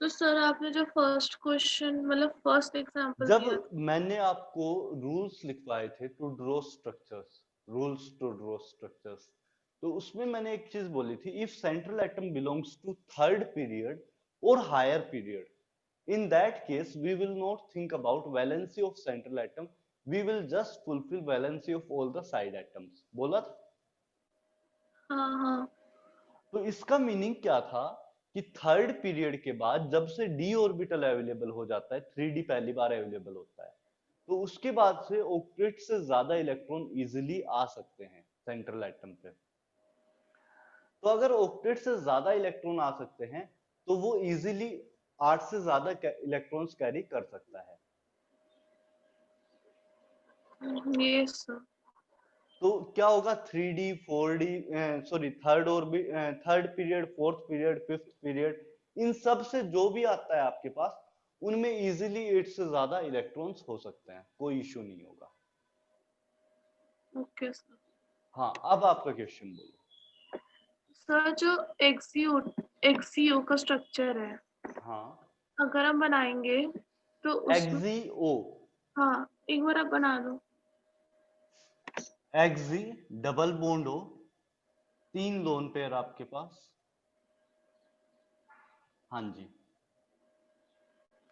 तो सर आपने जो फर्स्ट क्वेश्चन मतलब फर्स्ट एग्जांपल जब दिया, मैंने आपको रूल्स लिखवाए थे to draw structures, rules to draw structures, तो उसमें मैंने एक चीज बोली थी, if central atom belongs to third period और higher period, in that case we will not think about valency of central atom, we will just fulfill valency of all the side atoms, बोला था। हाँ हाँ। तो इसका meaning क्या था कि थर्ड पीरियड के बाद जब से डी ऑर्बिटल अवेलेबल हो जाता है, 3D पहली बार अवेलेबल होता है, तो उसके बाद से ऑक्टेट से ज्यादा इलेक्ट्रॉन इजीली आ सकते हैं सेंट्रल एटम पे। तो अगर ऑक्टेट से ज्यादा इलेक्ट्रॉन आ सकते हैं तो वो इजीली 8 से ज्यादा इलेक्ट्रॉन्स कैरी कर सकता है। ये सर। तो क्या होगा, 3D 4D sorry third period, fourth period, fifth period, इन सब से जो भी आता है आपके पास उनमें इजीली 8 से ज्यादा इलेक्ट्रॉन्स हो सकते हैं, कोई इश्यू नहीं होगा। Okay sir. हाँ अब आपका क्वेश्चन बोलो। सर जो XCO का स्ट्रक्चर है, हाँ अगर हम बनाएंगे तो उसमें, XZO, हाँ एक बार आप बना दो। XZ डबल बॉन्ड हो, 3 लोन पेयर आपके पास। हाँ जी,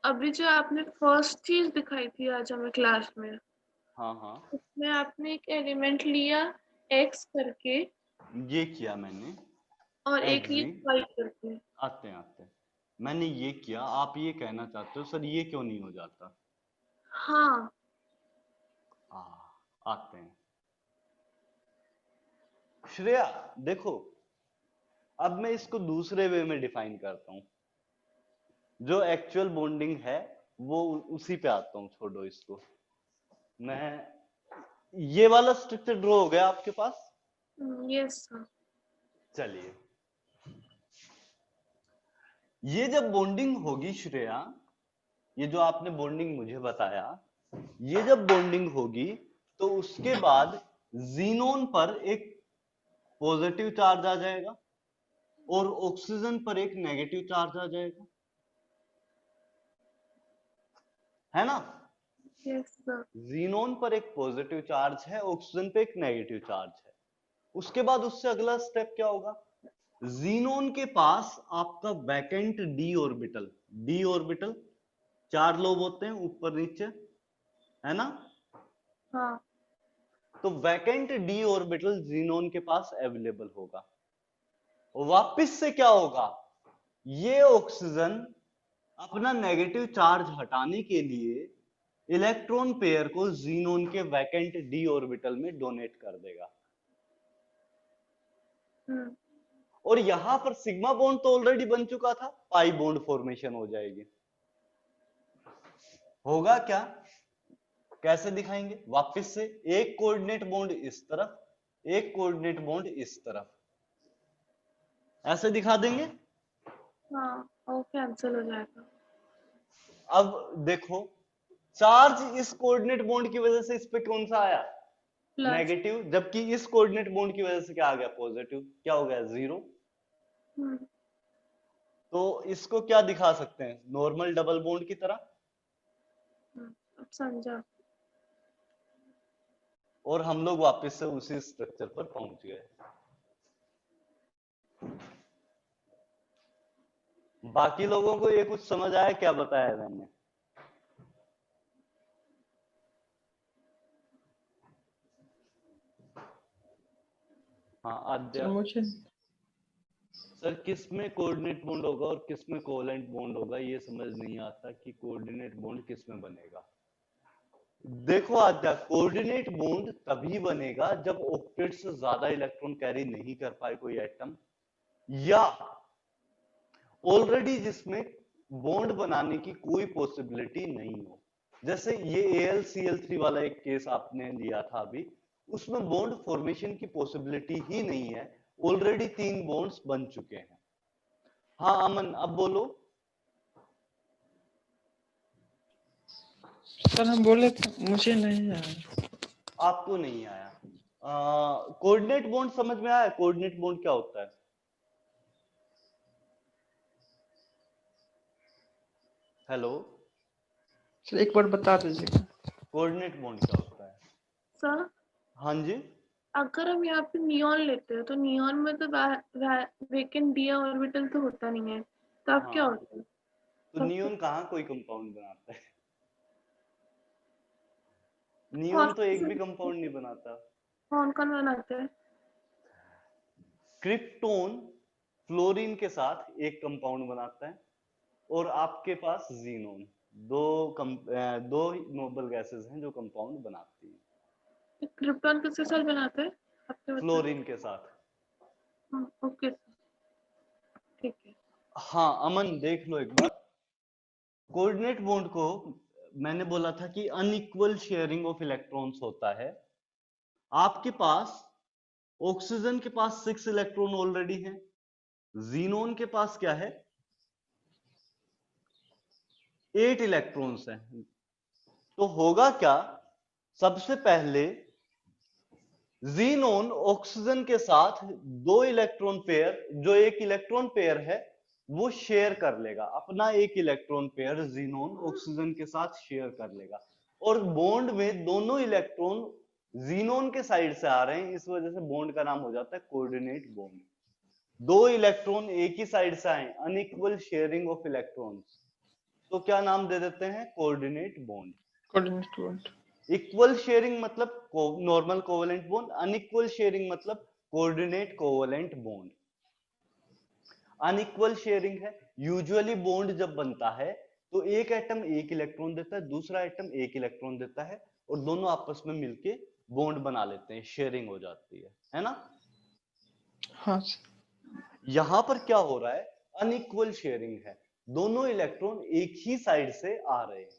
अभी जो आपने फर्स्ट चीज दिखाई थी आज हमें क्लास में, हाँ हाँ उसमें आपने एक एलिमेंट लिया X करके ये किया मैंने, और एक XZ लिया Y करके। आते हैं मैंने ये किया, आप ये कहना चाहते हो सर ये क्यों नहीं हो जाता? हाँ आते हैं। श्रेया देखो, अब मैं इसको दूसरे वे में डिफाइन करता हूं, जो एक्चुअल बॉन्डिंग है वो उसी पे आता हूं, छोड़ो इसको। मैं ये वाला स्ट्रक्चर ड्रॉ हो गया आपके पास? Yes sir. चलिए, ये जब बॉन्डिंग होगी श्रेया, ये जो आपने बॉन्डिंग मुझे बताया, ये जब बॉन्डिंग होगी तो उसके बाद जीनोन पर एक पॉजिटिव चार्ज आ जाएगा और ऑक्सीजन पर एक नेगेटिव चार्ज आ जाएगा, है ना? Yes sir. जीनोन पर एक पॉजिटिव चार्ज है, ऑक्सीजन पे एक नेगेटिव चार्ज है। उसके बाद उससे अगला स्टेप क्या होगा? जीनोन के पास आपका वैकेंट डी ऑर्बिटल, 4 लोब होते हैं ऊपर नीचे, है ना? हाँ। तो वैकेंट डी ऑर्बिटल जीनोन के पास अवेलेबल होगा। वापिस से क्या होगा? ये ऑक्सीजन अपना नेगेटिव चार्ज हटाने के लिए इलेक्ट्रॉन पेयर को जीनोन के वैकेंट डी ऑर्बिटल में डोनेट कर देगा। और यहां पर सिग्मा बॉन्ड तो ऑलरेडी बन चुका था, पाई बॉन्ड फॉर्मेशन हो जाएगी। होगा क्या? कैसे दिखाएंगे? वापस से एक कोऑर्डिनेट बॉन्ड इस तरफ, एक कोऑर्डिनेट बॉन्ड इस तरफ, ऐसे दिखा देंगे। हाँ, और कैंसिल हो जाएगा। अब देखो, चार्ज इस कोऑर्डिनेट बॉन्ड की वजह से इस पे कौन सा आया? नेगेटिव, जबकि इस कोऑर्डिनेट बॉन्ड की वजह से क्या आ गया? पॉजिटिव। क्या हो गया? 0। तो इसको क्या दिखा सकते हैं? नॉर्मल डबल बॉन्ड की तरह। अब समझा। और हम लोग वापस से उसी स्ट्रक्चर पर पहुंच गए। बाकी लोगों को ये कुछ समझ आया क्या बताया मैंने? हाँ आद्या। सर किस में कोऑर्डिनेट बॉन्ड होगा और किस में कोवेलेंट बॉन्ड होगा, ये समझ नहीं आता कि कोऑर्डिनेट बॉन्ड किस में बनेगा। देखो आद्या, कोऑर्डिनेट बॉन्ड तभी बनेगा जब ऑक्टेट से ज्यादा इलेक्ट्रॉन कैरी नहीं कर पाए कोई एटम, या ऑलरेडी जिसमें बॉन्ड बनाने की कोई पॉसिबिलिटी नहीं हो। जैसे ये AlCl3 वाला एक केस आपने लिया था अभी, उसमें बॉन्ड फॉर्मेशन की पॉसिबिलिटी ही नहीं है, ऑलरेडी 3 बॉन्ड्स बन चुके हैं। हाँ अमन, अब बोलो। सर हम बोले थे, मुझे नहीं आया। आपको नहीं आया? कोऑर्डिनेट बॉन्ड समझ में आया? कोऑर्डिनेट बॉन्ड क्या होता है? हेलो सर एक बार बता दीजिएगा। कोऑर्डिनेट बॉन्ड क्या होता है? सर हाँ जी। अगर हम यहाँ पे नियॉन लेते हैं तो नियॉन में तो वैकेंट डी ऑर्बिटल तो होता नहीं है, तो अब क्या होता है? तो नियॉन कहाँ कोई कंपाउंड बनाता है? नियॉन तो एक भी कंपाउंड नहीं बनाता। कौन कौन बनाते हैं? क्रिप्टोन फ्लोरीन के साथ एक कंपाउंड बनाता है, और आपके पास जीनोन, दो नोबल गैसेस हैं जो कंपाउंड बनाती हैं। क्रिप्टॉन किसके साथ बनाते हैं? फ्लोरीन के साथ। ओके ठीक है। हाँ अमन देख लो एक बार, कोऑर्डिनेट बॉन्ड को मैंने बोला था कि अनइक्वल शेयरिंग ऑफ इलेक्ट्रॉन्स होता है। आपके पास ऑक्सीजन के पास 6 इलेक्ट्रॉन ऑलरेडी हैं, जीनोन के पास क्या है? 8 इलेक्ट्रॉन्स हैं। तो होगा क्या? सबसे पहले जीनोन ऑक्सीजन के साथ 2 इलेक्ट्रॉन पेयर, जो एक इलेक्ट्रॉन पेयर है वो शेयर कर लेगा, अपना एक इलेक्ट्रॉन पेयर जीनोन ऑक्सीजन के साथ शेयर कर लेगा, और बॉन्ड में दोनों इलेक्ट्रॉन जीनोन के साइड से आ रहे हैं, इस वजह से बॉन्ड का नाम हो जाता है कोऑर्डिनेट बॉन्ड। 2 इलेक्ट्रॉन एक ही साइड से आए, अनइक्वल शेयरिंग ऑफ इलेक्ट्रॉन्स, तो क्या नाम दे देते हैं? Coordinate bond. Coordinate bond. Equal sharing मतलब normal covalent bond, unequal sharing मतलब coordinate covalent bond. Unequal sharing है, यूजुअली बॉन्ड जब बनता है तो एक एटम एक इलेक्ट्रॉन देता है, दूसरा एटम एक इलेक्ट्रॉन देता है, और दोनों आपस में मिलके बॉन्ड बना लेते हैं, शेयरिंग हो जाती है ना। हाँ सर। यहां पर क्या हो रहा है, अनइक्वल शेयरिंग है, दोनों इलेक्ट्रॉन एक ही साइड से आ रहे हैं।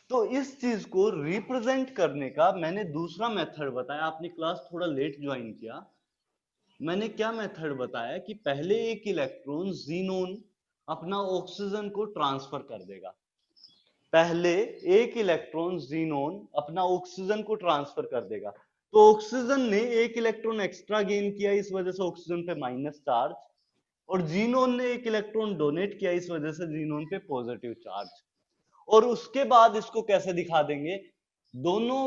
तो इस चीज को रिप्रेजेंट करने का मैंने दूसरा मेथड बताया, आपने क्लास थोड़ा लेट ज्वाइन किया। मैंने क्या मेथड बताया कि पहले एक इलेक्ट्रॉन ज़ीनोन अपना ऑक्सीजन को ट्रांसफर कर देगा, पहले एक इलेक्ट्रॉन ज़ीनोन अपना ऑक्सीजन को ट्रांसफर कर देगा, तो ऑक्सीजन ने एक इलेक्ट्रॉन एक्स्ट्रा गेन किया, इस वजह से ऑक्सीजन पे माइनस चार्ज, और ज़ीनोन ने एक इलेक्ट्रॉन डोनेट किया, इस वजह से ज़ीनोन पे पॉजिटिव चार्ज। और उसके बाद इसको कैसे दिखा देंगे, दोनों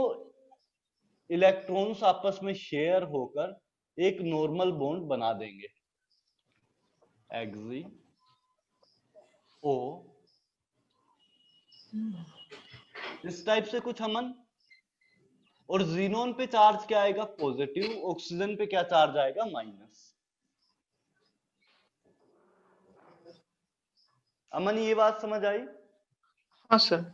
इलेक्ट्रॉन्स आपस में शेयर होकर एक नॉर्मल बॉन्ड बना देंगे, एक्सी ओ, इस टाइप से कुछ अमन। और ज़ीनोन पे चार्ज क्या आएगा, पॉजिटिव, ऑक्सीजन पे क्या चार्ज आएगा, माइनस। अमन ये बात समझ आई? हाँ सर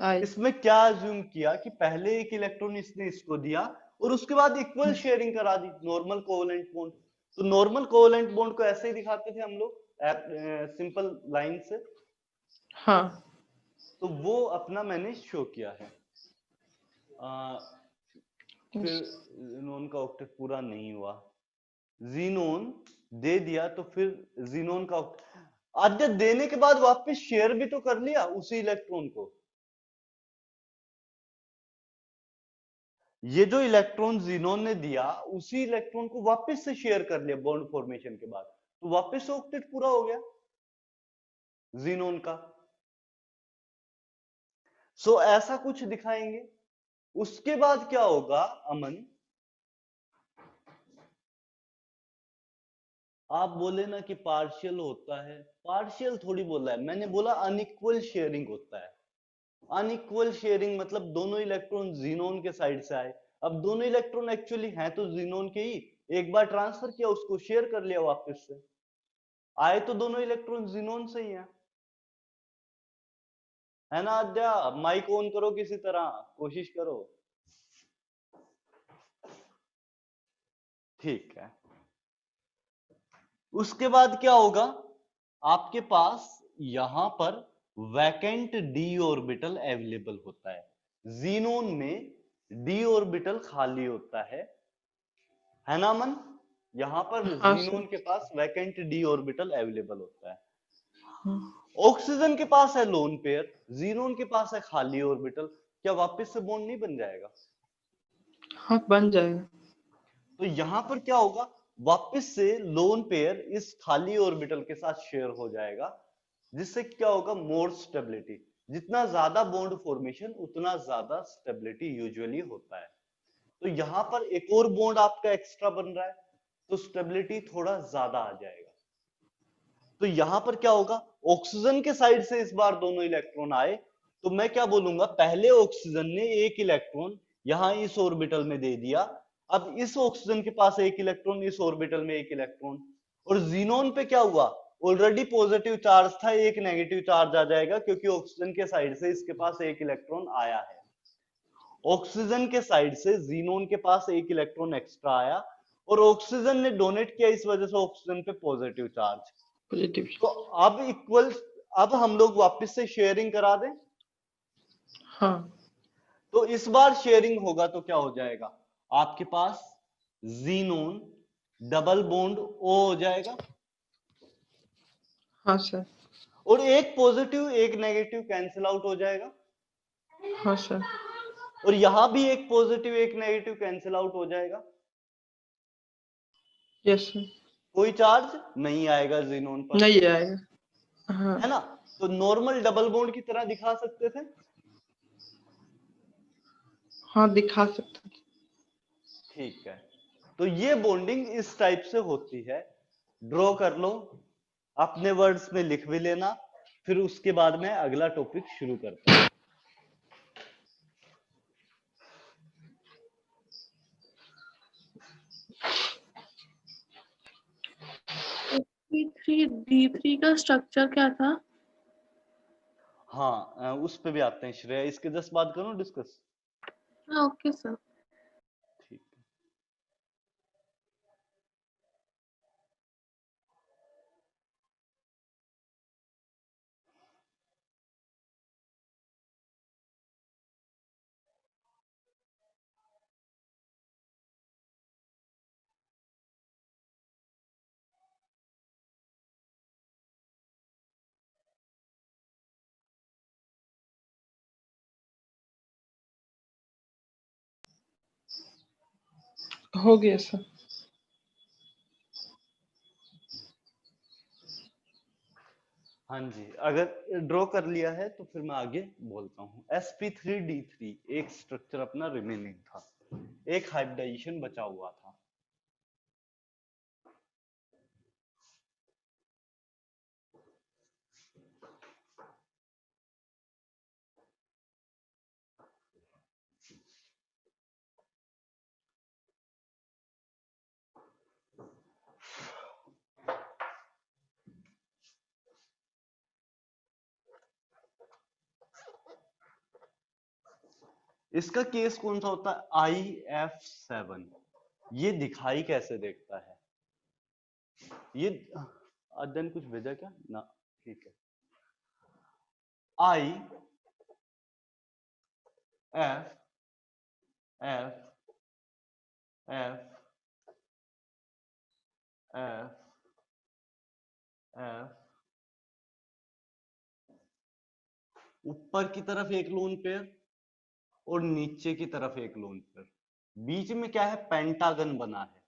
आई। इसमें क्या अज्यूम किया कि पहले एक इलेक्ट्रॉन इसने इसको दिया और उसके बाद इक्वल शेयरिंग करा दी, नॉर्मल कोवेलेंट बॉन्ड। तो नॉर्मल कोवेलेंट बॉन्ड को ऐसे ही दिखाते थे हम लोग, सिंपल लाइन से। हाँ तो वो अपना मैंने शो किया है। फिर ज़ीनोन का ऑक्टेट पूरा नहीं हुआ, ज़ीनोन दे दिया तो फिर ज़ीनोन का आद्य देने के बाद वापस शेयर भी तो कर लिया उसी इलेक्ट्रॉन को। ये जो इलेक्ट्रॉन ज़ीनोन ने दिया उसी इलेक्ट्रॉन को वापस से शेयर कर लिया बॉन्ड फॉर्मेशन के बाद, तो वापस से ऑक्टेट पूरा हो गया ज़ीनोन का। सो ऐसा कुछ दिखाएंगे। उसके बाद क्या होगा अमन, आप बोले ना कि पार्शियल होता है, पार्शियल थोड़ी बोला है मैंने, बोला अनइक्वल शेयरिंग होता है। अनइक्वल शेयरिंग मतलब दोनों इलेक्ट्रॉन ज़ीनोन के साइड से आए, अब दोनों इलेक्ट्रॉन एक्चुअली हैं तो ज़ीनोन के ही, एक बार ट्रांसफर किया उसको शेयर कर लिया वापस से, आए तो दोनों इलेक्ट्रॉन ज़ीनोन से ही है ना। आद्या माइक ऑन करो, किसी तरह कोशिश करो, ठीक है। उसके बाद क्या होगा, आपके पास यहां पर वैकेंट डी ऑर्बिटल अवेलेबल होता है, ज़ीनोन में डी ऑर्बिटल खाली होता है ना मन। यहां पर हाँ ज़ीनोन सर। के पास वैकेंट डी ऑर्बिटल अवेलेबल होता है। हम्म, ऑक्सीजन के पास है लोन पेयर, ज़ीनोन के पास है खाली ऑर्बिटल, क्या वापस से बॉन्ड नहीं बन जाएगा? हाँ बन जाएगा। तो यहां पर क्या होगा, वापस से लोन पेयर इस खाली ऑर्बिटल के साथ शेयर हो जाएगा, जिससे क्या होगा, मोर स्टेबिलिटी। जितना ज्यादा बॉन्ड फॉर्मेशन उतना ज्यादा स्टेबिलिटी यूजुअली होता है। तो यहां पर एक और बॉन्ड आपका एक्स्ट्रा बन रहा है तो स्टेबिलिटी थोड़ा ज्यादा आ जाएगा। तो यहां पर क्या होगा, ऑक्सीजन के साइड से इस बार दोनों इलेक्ट्रॉन आए, तो मैं क्या बोलूंगा, पहले ऑक्सीजन ने एक इलेक्ट्रॉन यहां इस ऑर्बिटल में दे दिया, अब इस ऑक्सीजन के पास एक इलेक्ट्रॉन, इस ऑर्बिटल में एक इलेक्ट्रॉन, और ज़ीनोन पे क्या हुआ, ऑलरेडी पॉजिटिव चार्ज था, एक नेगेटिव चार्ज आ जाएगा क्योंकि ऑक्सीजन के साइड से इसके पास एक इलेक्ट्रॉन आया है। ऑक्सीजन के साइड से ज़ीनोन के पास एक इलेक्ट्रॉन एक्स्ट्रा आया और ऑक्सीजन ने डोनेट किया, इस वजह से ऑक्सीजन पे पॉजिटिव चार्ज। पॉजिटिव। तो अब इक्वल, अब हम लोग वापस से शेयरिंग करा दें। हाँ तो इस बार शेयरिंग होगा तो क्या हो जाएगा, आपके पास ज़ीनोन डबल बॉन्ड O हो जाएगा, हाँ सर। और एक पॉजिटिव एक नेगेटिव कैंसिल आउट हो जाएगा, हाँ सर। और यहां भी एक पॉजिटिव एक नेगेटिव कैंसिल आउट हो जाएगा, यस सर। कोई चार्ज नहीं आएगा ज़ीनोन पर, नहीं आएगा। हाँ है ना। तो नॉर्मल डबल बॉन्ड की तरह दिखा सकते थे। हाँ दिखा सकते हैं। ठीक है, तो ये बॉन्डिंग इस टाइप से होती है, ड्रॉ कर लो, अपने वर्ड्स में लिख भी लेना, फिर उसके बाद में अगला टॉपिक शुरू करते हैं। D3 का स्ट्रक्चर क्या था? हाँ उस पे भी आते हैं श्रेया, इसके जस्ट बात करूं डिस्कस। हाँ ओके सर। ठीक है। हो गया सर। हाँ जी, अगर ड्रॉ कर लिया है तो फिर मैं आगे बोलता हूँ। sp3d3 एक स्ट्रक्चर अपना रिमेनिंग था, एक हाइब्रिडाइजेशन बचा हुआ था। इसका केस कौन सा होता है? IF7। ये दिखाई कैसे देता है? ये अध्ययन कुछ भेजा क्या ना? ठीक है। I F F F F F ऊपर की तरफ एक लोन पेयर और नीचे की तरफ एक लोन पेयर, बीच में क्या है? पेंटागन बना है।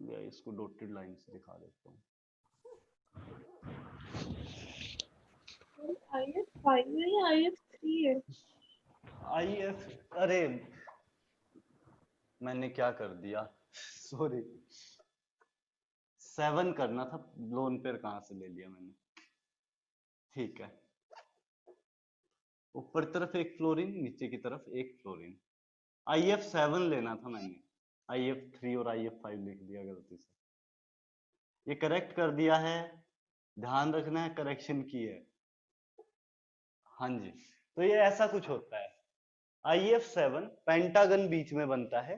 या इसको डॉटेड लाइन से दिखा देता हूँ। IF5 है या IF3 है? IF, अरे मैंने क्या कर दिया, सॉरी, 7 करना था, लोन पेयर कहां से ले लिया मैंने। ठीक है, ऊपर तरफ एक फ्लोरीन, नीचे की तरफ एक फ्लोरीन। IF7 लेना था मैंने, IF3 और IF5 लिख दिया गलती से। ये करेक्ट कर दिया है, ध्यान रखना है करेक्शन की है। हाँ जी, तो ये ऐसा कुछ होता है। IF7 पेंटागन बीच में बनता है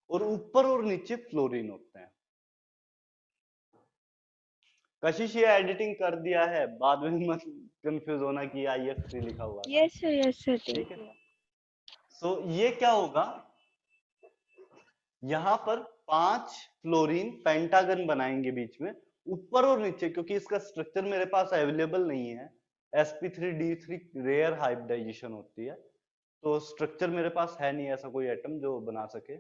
और ऊपर और नीचे फ्लोरीन होते हैं। कशिश ये एडिटिंग कर दिया है, बाद में मत कंफ्यूज होना कि IF3 लिखा हुआ था। यस सर ठीक है। सो ये क्या होगा, यहां पर 5 फ्लोरीन पेंटागन बनाएंगे बीच में, ऊपर और नीचे, क्योंकि इसका स्ट्रक्चर मेरे पास अवेलेबल नहीं है। sp3d3 रेयर हाइब्रिडाइजेशन होती है, तो स्ट्रक्चर मेरे पास है नहीं ऐसा कोई एटम जो बना सके।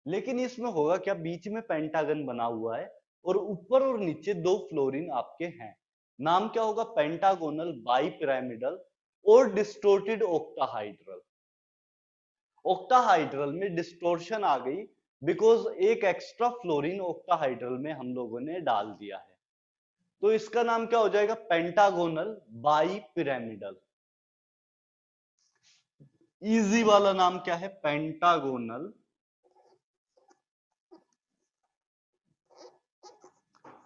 लेकिन इसमें होगा क्या, बीच में पेंटागन बना हुआ है और ऊपर और नीचे 2 फ्लोरीन आपके हैं। नाम क्या होगा? पेंटागोनल बाइपिरामिडल और डिस्टोर्टेड ऑक्टाहाइड्रल। ऑक्टाहाइड्रल में डिस्टोर्शन आ गई बिकॉज एक एक्स्ट्रा फ्लोरीन ऑक्टाहाइड्रल में हम लोगों ने डाल दिया है, तो इसका नाम क्या हो जाएगा? Pentagonal bipyramidal. इजी वाला नाम क्या है? Pentagonal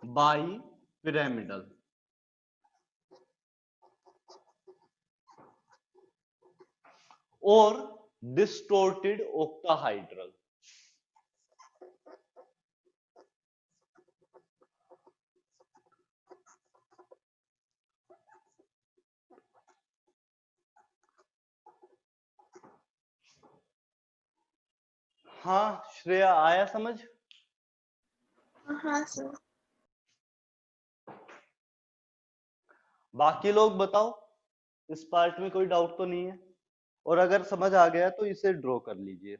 bipyramidal. और डिस्टोर्टेड ऑक्टाहाइड्रल। हाँ श्रेया, आया समझ? हाँ सर। बाकी लोग बताओ, इस पार्ट में कोई डाउट तो नहीं है? और अगर समझ आ गया तो इसे ड्रॉ कर लीजिए।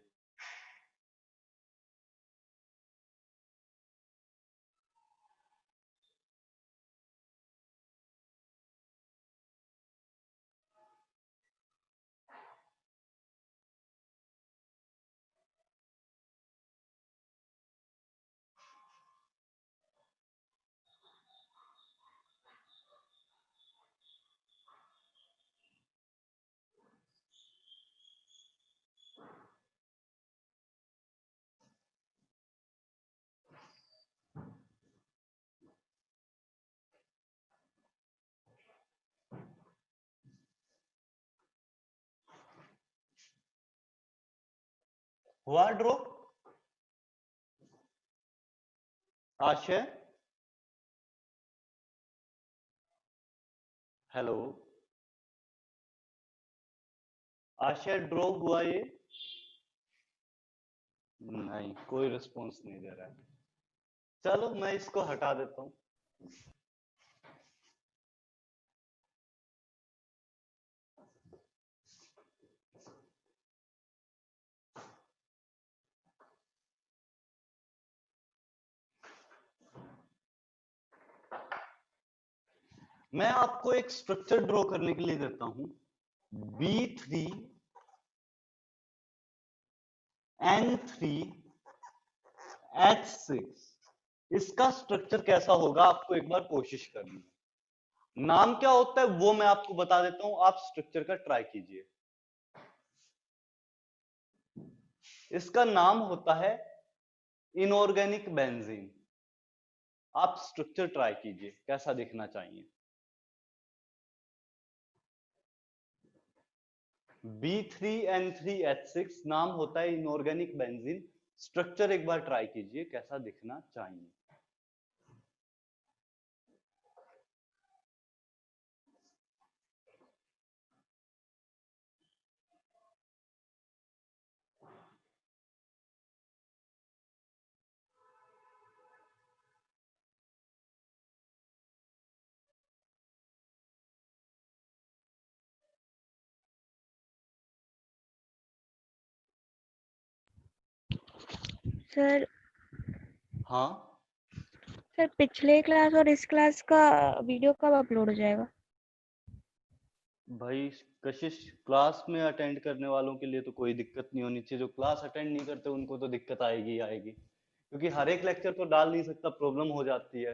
हुआ ड्रॉ? आशय, हेलो, आशय ड्रॉ हुआ ये? नहीं, कोई रिस्पॉन्स नहीं दे रहा है। चलो मैं इसको हटा देता हूं। मैं आपको एक स्ट्रक्चर ड्रॉ करने के लिए देता हूं, B3N3H6। इसका स्ट्रक्चर कैसा होगा आपको एक बार कोशिश करनी है। नाम क्या होता है वो मैं आपको बता देता हूं, आप स्ट्रक्चर का ट्राई कीजिए। इसका नाम होता है इनऑर्गेनिक बेंजीन। आप स्ट्रक्चर ट्राई कीजिए कैसा दिखना चाहिए। B3N3H6 नाम होता है इनऑर्गेनिक बेंजीन। स्ट्रक्चर एक बार ट्राई कीजिए कैसा दिखना चाहिए। सर हाँ, सर पिछले क्लास और इस क्लास का वीडियो कब अपलोड हो जाएगा? भाई कशिश, क्लास में अटेंड करने वालों के लिए तो कोई दिक्कत नहीं होनी चाहिए। जो क्लास अटेंड नहीं करते उनको तो दिक्कत आएगी ही आएगी, क्योंकि हर एक लेक्चर तो डाल नहीं सकता, प्रॉब्लम हो जाती है।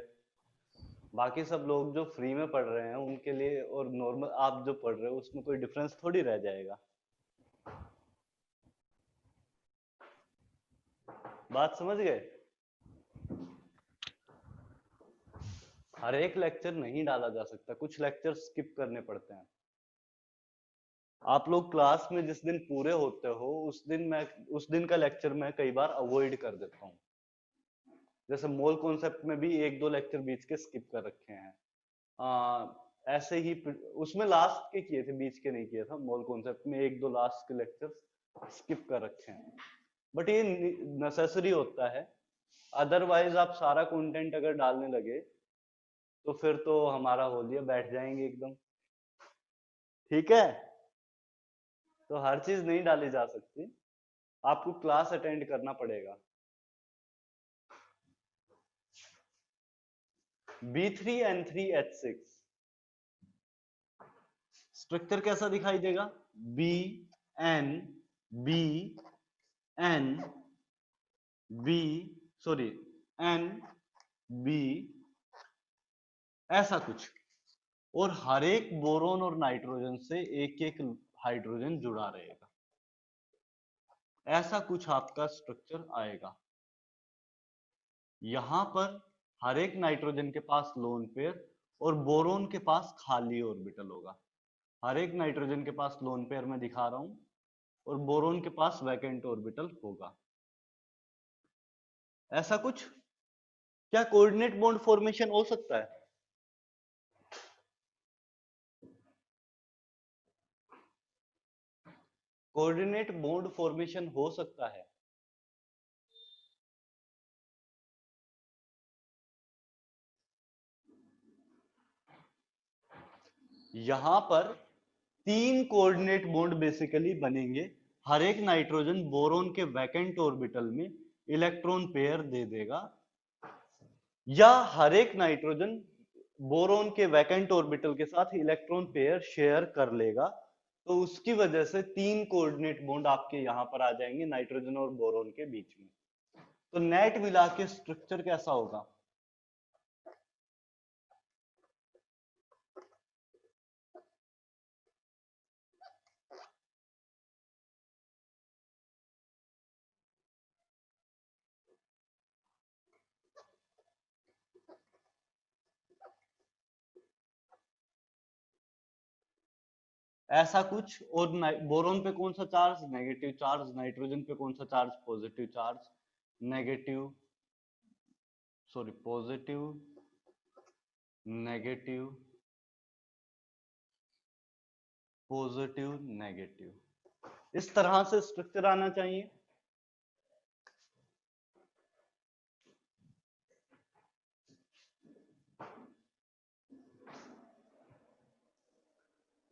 बाकी सब लोग जो फ्री में पढ़ रहे हैं उनके लिए और नॉर्मल आप जो पढ़ रहे हो उसमें कोई डिफरेंस थोड़ी रह जाएगा। बात समझ गए? हर एक लेक्चर नहीं डाला जा सकता, कुछ लेक्चर स्किप करने पड़ते हैं। आप लोग क्लास में जिस दिन पूरे होते हो उस दिन का लेक्चर मैं कई बार अवॉइड कर देता हूँ। जैसे मोल कॉन्सेप्ट में भी एक दो लेक्चर बीच के स्किप कर रखे हैं। ऐसे ही उसमें लास्ट के किए थे, बीच के नहीं किया था। मोल कॉन्सेप्ट में एक दो लास्ट के लेक्चर स्किप कर रखे हैं, बट ये नेसेसरी होता है। अदरवाइज आप सारा कंटेंट अगर डालने लगे तो फिर तो हमारा हो लिया, बैठ जाएंगे एकदम। ठीक है, तो हर चीज नहीं डाली जा सकती, आपको क्लास अटेंड करना पड़ेगा। B3N3H6 स्ट्रक्चर कैसा दिखाई देगा? B N B N B sorry N B ऐसा कुछ, और हर एक बोरोन और नाइट्रोजन से एक एक हाइड्रोजन जुड़ा रहेगा। ऐसा कुछ आपका स्ट्रक्चर आएगा। यहां पर हर एक नाइट्रोजन के पास लोन पेयर और बोरोन के पास खाली ऑर्बिटल होगा। हर एक नाइट्रोजन के पास लोन पेयर मैं दिखा रहा हूं और बोरोन के पास वैकेंट ऑर्बिटल होगा। ऐसा कुछ। क्या कोऑर्डिनेट बॉन्ड फॉर्मेशन हो सकता है? कोऑर्डिनेट बॉन्ड फॉर्मेशन हो सकता है। यहां पर 3 कोऑर्डिनेट बॉन्ड बेसिकली बनेंगे। हर एक नाइट्रोजन बोरोन के वैकेंट ऑर्बिटल में इलेक्ट्रॉन पेयर दे देगा, या हर एक नाइट्रोजन बोरोन के वैकेंट ऑर्बिटल के साथ इलेक्ट्रॉन पेयर शेयर कर लेगा। तो उसकी वजह से 3 कोऑर्डिनेट बॉन्ड आपके यहां पर आ जाएंगे नाइट्रोजन और बोरोन के बीच में। तो नेट मिला के स्ट्रक्चर कैसा होगा? ऐसा कुछ। और बोरोन पे कौन सा चार्ज? Negative charge. नाइट्रोजन पे कौन सा charge? Positive charge. Negative, sorry, positive, negative, positive, negative. इस तरह से स्ट्रक्चर आना चाहिए।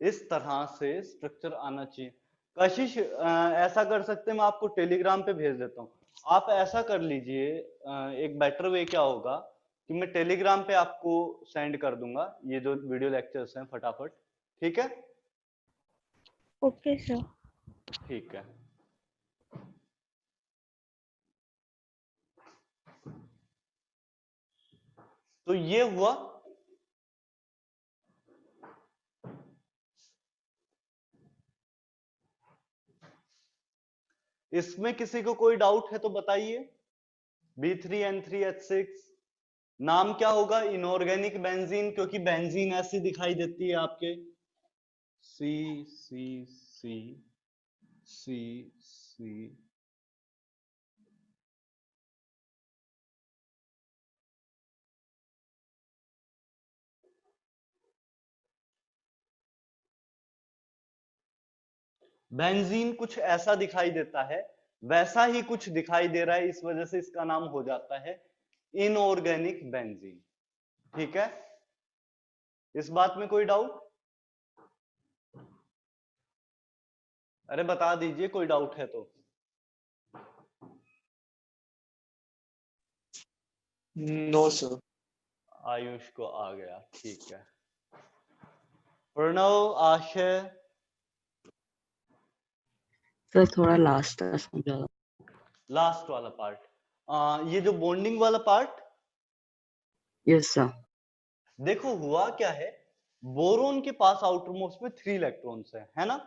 इस तरह से स्ट्रक्चर आना चाहिए। कशिश, ऐसा कर सकते हैं, मैं आपको टेलीग्राम पे भेज देता हूँ। आप ऐसा कर लीजिए, एक बेटर वे क्या होगा कि मैं टेलीग्राम पे आपको सेंड कर दूंगा ये जो वीडियो लेक्चर्स हैं फटाफट, ठीक है? Okay sir. ठीक है। तो ये हुआ। इसमें किसी को कोई डाउट है तो बताइए। B3N3H6 नाम क्या होगा? इनऑर्गेनिक बेंजीन, क्योंकि बेंजीन ऐसी दिखाई देती है आपके C C C C C। Benzene कुछ ऐसा दिखाई देता है, वैसा ही कुछ दिखाई दे रहा है, इस वजह से इसका नाम हो जाता है इनऑर्गेनिक बेंजीन। ठीक है? इस बात में कोई डाउट? अरे बता दीजिए कोई डाउट है तो। No sir. आयुष को आ गया, ठीक है। प्रणव, आशय? सर थोड़ा लास्ट था समझा। लास्ट वाला पार्ट, ये जो बॉन्डिंग वाला पार्ट, यस सर। देखो हुआ क्या है, बोरोन के पास आउटरमोस्ट में 3 इलेक्ट्रॉन्स है ना?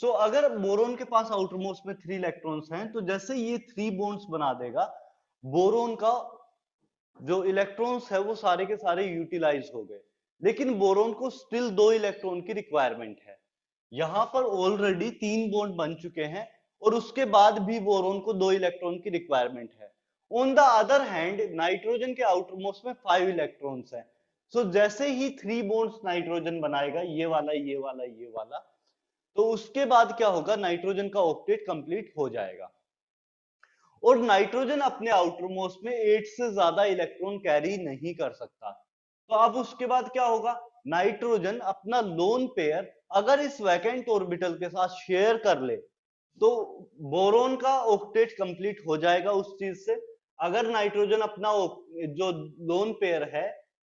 सो अगर बोरोन के पास आउटरमोस्ट में 3 इलेक्ट्रॉन्स हैं, तो जैसे ये 3 बॉन्ड्स बना देगा, बोरोन का जो इलेक्ट्रॉन्स है वो सारे के सारे यूटिलाइज हो गए। लेकिन बोरोन को स्टिल 2 इलेक्ट्रॉन की रिक्वायरमेंट है। यहां पर ऑलरेडी 3 बॉन्ड बन चुके हैं और उसके बाद भी बोरोन को 2 इलेक्ट्रॉन की रिक्वायरमेंट है। On the other hand nitrogen के आउटरमोस्ट में 5 इलेक्ट्रॉन्स हैं। सो जैसे ही 3 बॉन्ड्स नाइट्रोजन बनाएगा, ये वाला, ये वाला, ये वाला, तो उसके बाद क्या होगा, नाइट्रोजन का ऑक्टेट कंप्लीट हो जाएगा। और नाइट्रोजन अपने आउटरमोस्ट में 8 से ज्यादा इलेक्ट्रॉन कैरी नहीं कर सकता। तो अब उसके बाद क्या होगा, नाइट्रोजन अपना लोन पेयर अगर इस वैकेंट ऑर्बिटल के साथ शेयर कर ले, तो बोरोन का ऑक्टेट कंप्लीट हो जाएगा उस चीज से। अगर नाइट्रोजन अपना जो लोन पेयर है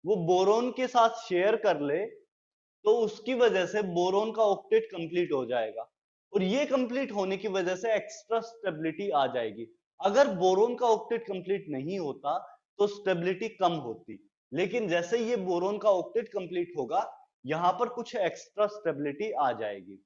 वो बोरोन के साथ शेयर कर ले, तो उसकी वजह से बोरोन का ऑक्टेट कंप्लीट हो जाएगा। और ये कंप्लीट होने की वजह से एक्स्ट्रा स्टेबिलिटी आ जाएगी। अगर बोरोन का ऑक्टेट कंप्लीट नहीं होता तो स्टेबिलिटी कम होती, लेकिन जैसे ये बोरोन का ऑक्टेट कंप्लीट होगा, यहां पर कुछ एक्स्ट्रा स्टेबिलिटी आ जाएगी।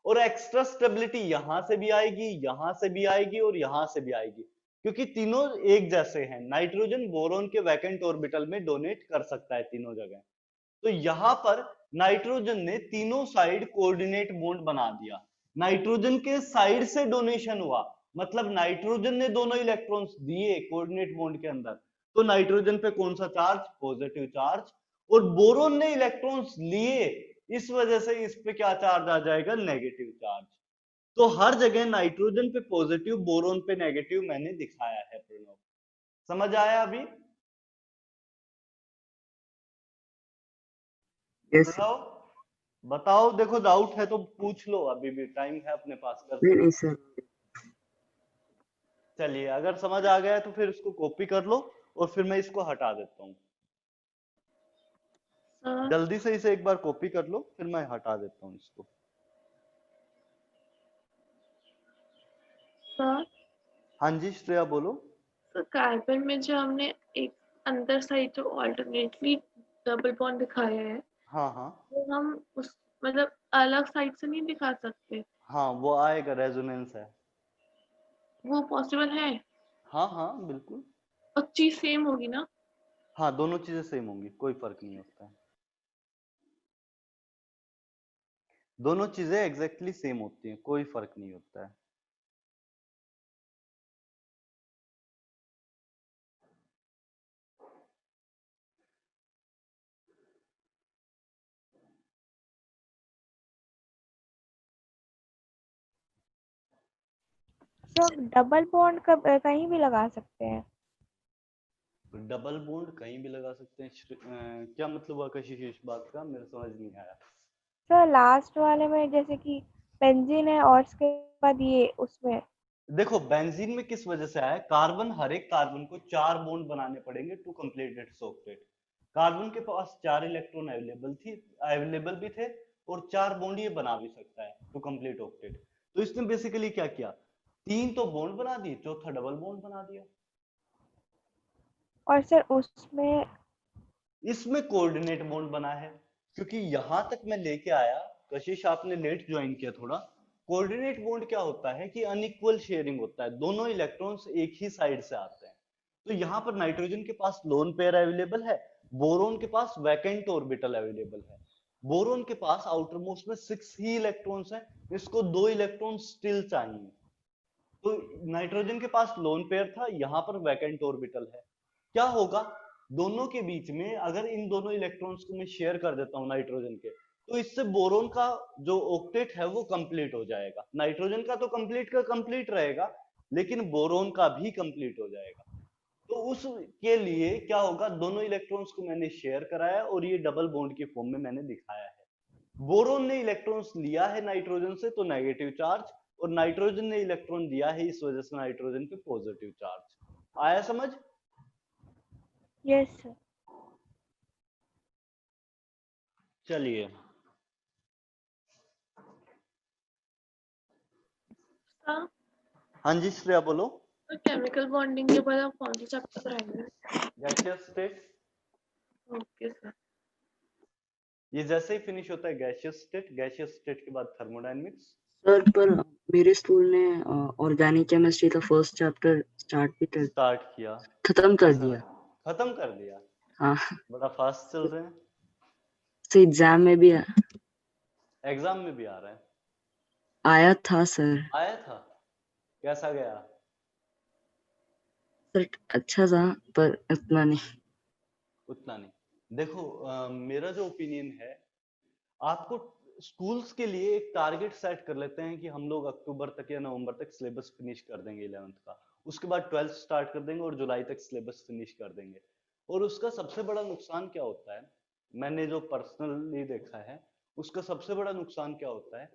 और एक्स्ट्रा स्टेबिलिटी यहां से भी आएगी, यहां से भी आएगी और यहां से भी आएगी, क्योंकि तीनों एक जैसे हैं। नाइट्रोजन बोरोन के वैकेंट ऑर्बिटल में डोनेट कर सकता है तीनों जगह। तो यहां पर नाइट्रोजन ने तीनों साइड कोऑर्डिनेट बॉन्ड बना दिया। नाइट्रोजन के साइड से डोनेशन हुआ, मतलब नाइट्रोजन ने दोनों इलेक्ट्रॉन्स दिए कोऑर्डिनेट बॉन्ड के अंदर, तो नाइट्रोजन पे कौन सा चार्ज? Positive charge. और बोरोन ने इलेक्ट्रॉन्स लिए, इस वजह से इस पे क्या चार्ज आ जाएगा? Negative charge. तो हर जगह नाइट्रोजन पे पॉजिटिव, बोरोन पे नेगेटिव मैंने दिखाया है। प्रणव, समझ आया अभी? यस। प्रणव बताओ, देखो डाउट है तो पूछ लो, अभी भी टाइम है अपने पास, कर नहीं नहीं सकते। सर। चलिए, अगर समझ आ गया है तो फिर इसको कॉपी कर लो और फिर मैं इसको हटा देता हूँ। सर जल्दी से इसे एक बार कॉपी कर लो, फिर मैं हटा देता हूँ इसको। सर हाँ जी श्रेया बोलो। तो कार्बन में जो हमने एक अंदर साइड जो ऑल्टरनेटली डबल बॉन्ड दिखाया है, हाँ हाँ वो हम उस मतलब अलग साइड से नहीं दिखा सकते? हाँ, वो आएगा, रेजोनेंस है। वो पॉसिबल है? हाँ हाँ बिल्कुल। और चीज सेम होगी ना? हाँ, दोनों चीजें सेम होंगी, कोई फर्क नहीं होता है। दोनों चीजें एग्जैक्टली सेम होती हैं, कोई फर्क नहीं होता है। तो डबल बॉन्ड कहीं भी लगा सकते हैं? डबल बॉन्ड कहीं भी लगा सकते हैं। क्या मतलब हुआ कशिश इस बात का, मेरे समझ नहीं आया। सर लास्ट वाले में जैसे कि बेंजीन है और उसके बाद ये उसमें देखो बेंजीन में किस वजह से आया, कार्बन, हर एक कार्बन को 4 बॉन्ड बनाने पड़ेंगे to complete its octet. Carbon के पास 4 इलेक्ट्रॉन अवेलेबल भी थे और 4 बॉन्ड ये बना भी सकता है टू कंप्लीट ऑक्टेट। तो इसने बेसिकली क्या किया, 3 तो बॉन्ड बना दिए, चौथा डबल बॉन्ड बना दिया। और सर उसमें इसमें कोऑर्डिनेट बॉन्ड बना है, क्योंकि यहां तक मैं लेके आया, कशिश आपने लेट ज्वाइन किया थोड़ा। कोऑर्डिनेट बॉन्ड क्या होता है कि अनइक्वल शेयरिंग होता है, दोनों इलेक्ट्रॉन्स एक ही साइड से आते हैं। तो यहाँ पर नाइट्रोजन के पास लोन पेयर अवेलेबल है, बोरोन के पास वैकेंट ऑर्बिटल अवेलेबल है। बोरोन के पास आउटर मोस्ट में 6 ही इलेक्ट्रॉन्स हैं, इसको 2 इलेक्ट्रॉन स्टिल चाहिए। तो नाइट्रोजन के पास लोन पेयर था, यहाँ पर वैकेंट ऑर्बिटल है। क्या होगा, दोनों के बीच में अगर इन दोनों इलेक्ट्रॉन्स को मैं शेयर कर देता हूं नाइट्रोजन के, तो इससे बोरोन का जो ऑक्टेट है वो कंप्लीट हो जाएगा। नाइट्रोजन का तो कंप्लीट रहेगा, लेकिन बोरोन का भी कंप्लीट हो जाएगा। तो उसके लिए क्या होगा, दोनों इलेक्ट्रॉन्स को मैंने शेयर कराया और ये डबल बॉन्ड के फॉर्म में मैंने दिखाया है। बोरोन ने इलेक्ट्रॉन्स लिया है नाइट्रोजन से तो नेगेटिव चार्ज, और नाइट्रोजन ने इलेक्ट्रॉन दिया है, इस वजह से नाइट्रोजन पे पॉजिटिव चार्ज। आया समझ? Yes sir. चलिए हाँ जी श्रेया बोलो। केमिकल बॉन्डिंग के बाद आप कौन सा चैप्टर कराएंगे? Gaseous state. Okay sir. ये जैसे ही फिनिश होता है गैसियस स्टेट के बाद थर्मोडायनेमिक्स। सर पर मेरे स्कूल ने ऑर्गेनिक केमिस्ट्री का फर्स्ट चैप्टर स्टार्ट किया, खत्म कर दिया। खत्म कर दिया। हाँ बड़ा फास्ट चल रहे हैं। तो एग्जाम में भी एग्जाम में भी आ रहा है? आया था सर। आया था, कैसा गया? सर अच्छा था पर उतना नहीं। उतना नहीं। देखो मेरा जो ओपिनियन है, आपको स्कूल्स के लिए एक टारगेट सेट कर लेते हैं कि हम लोग अक्टूबर तक या नवंबर तक सिलेबस फिनिश कर देंगे 11th का, उसके बाद 12th स्टार्ट कर देंगे और जुलाई तक सिलेबस फिनिश कर देंगे। और उसका सबसे बड़ा नुकसान क्या होता है, मैंने जो पर्सनली देखा है, उसका सबसे बड़ा नुकसान क्या होता है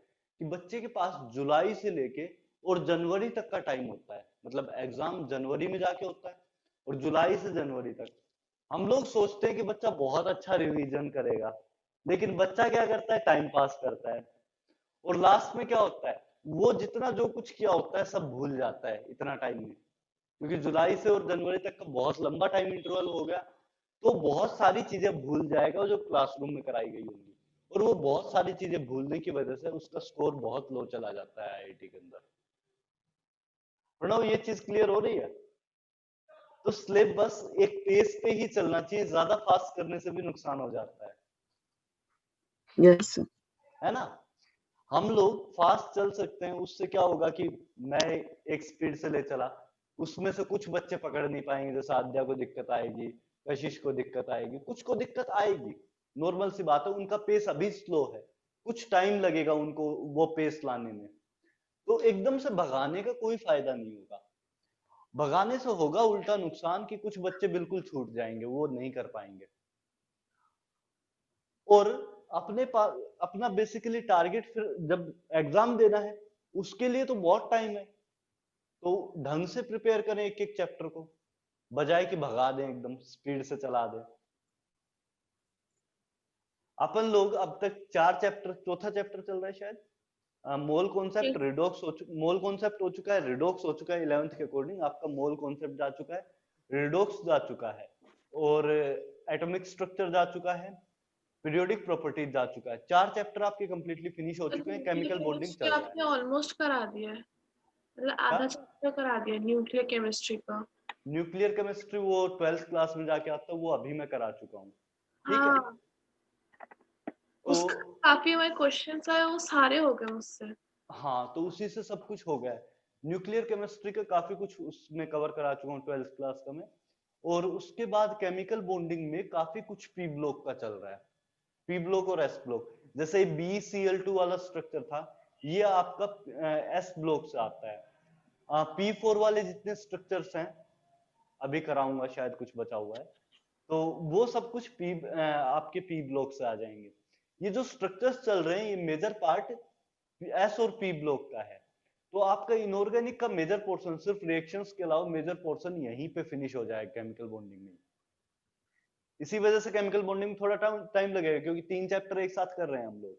कि बच्चे के पास जुलाई से लेके और जनवरी तक का टाइम होता है। मतलब एग्जाम जनवरी में जाके होता है और जुलाई से जनवरी तक हम लोग सोचते हैं कि बच्चा बहुत अच्छा रिवीजन करेगा, लेकिन बच्चा क्या करता है, टाइम पास करता है। और लास्ट में क्या होता है, वो जितना जो कुछ किया होता है सब भूल जाता है इतना टाइम में, क्योंकि जुलाई से और जनवरी तक का बहुत लंबा टाइम इंटरवल हो गया। तो बहुत सारी चीजें भूल जाएगा जो क्लासरूम में कराई गई होंगी, और वो बहुत सारी चीजें भूलने की वजह से उसका स्कोर बहुत लो चला जाता है आईआईटी के अंदर। प्रणव ये चीज क्लियर हो रही है? तो सिलेबस एक पेस पे ही चलना चाहिए, ज्यादा फास्ट करने से भी नुकसान हो जाता है। Yes sir. है ना? हम लोग फास्ट चल सकते हैं, उससे क्या होगा कि मैं एक स्पीड से ले चला, उसमें से कुछ बच्चे पकड़ नहीं पाएंगे, जैसे आद्या को दिक्कत आएगी, कशिश को दिक्कत आएगी, कुछ को दिक्कत आएगी, नॉर्मल सी बात है। उनका पेस अभी स्लो है, कुछ टाइम लगेगा उनको वो पेस लाने में। तो एकदम से भगाने का कोई फायदा नहीं होगा। भगाने से होगा उल्टा नुकसान कि कुछ बच्चे बिल्कुल छूट जाएंगे, वो नहीं कर पाएंगे। और अपना बेसिकली टारगेट फिर जब एग्जाम देना है उसके लिए तो बहुत टाइम है, तो ढंग से प्रिपेयर करें एक एक चैप्टर को, बजाय कि भगा दें, एकदम स्पीड से चला दें। अपन लोग अब तक 4 चैप्टर, चौथा चैप्टर चल रहा है शायद, mole concept redox mole concept हो चुका है, रिडॉक्स हो चुका है 11th के अकॉर्डिंग, आपका मोल कॉन्सेप्ट जा चुका है, रिडॉक्स जा चुका है, और एटॉमिक स्ट्रक्चर जा चुका है, पीरियोडिक प्रॉपर्टीज जा चुका है। 4 चैप्टर आपके कंप्लीटली फिनिश हो चुके हैं, केमिकल बॉन्डिंग चल रहा है। आपने ऑलमोस्ट करा दिया है, मतलब आधा चैप्टर करा दिया न्यूक्लियर केमिस्ट्री का। न्यूक्लियर केमिस्ट्री वो 12th क्लास में जाके आता है, वो अभी मैं करा चुका हूँ। ठीक है, तो काफी हमारे क्वेश्चंस आए वो सारे हो गए मुझसे। हाँ, तो उसी से सब कुछ हो गया है। न्यूक्लियर केमिस्ट्री का काफी कुछ उसमें कवर करा चुका हूँ 12th क्लास का मैं। और उसके बाद केमिकल बॉन्डिंग में काफी कुछ पी ब्लॉक का चल रहा है, पी ब्लॉक और एस ब्लॉक। जैसे BCl2 वाला स्ट्रक्चर था, ये आपका एस ब्लॉक से आता है। P4 वाले जितने स्ट्रक्चर्स हैं, अभी कराऊंगा शायद कुछ बचा हुआ है, तो वो सब कुछ आपके पी ब्लॉक से आ जाएंगे। ये जो स्ट्रक्चर्स चल रहे हैं ये मेजर पार्ट एस और पी ब्लॉक का है। तो आपका इनऑर्गेनिक का मेजर पोर्शन, सिर्फ रिएक्शंस के अलावा मेजर पोर्शन यहीं पे फिनिश हो जाएगा केमिकल बॉन्डिंग में। इसी वजह से केमिकल बॉन्डिंग में थोड़ा टाइम लगेगा, क्योंकि 3 चैप्टर एक साथ कर रहे हैं हम लोग,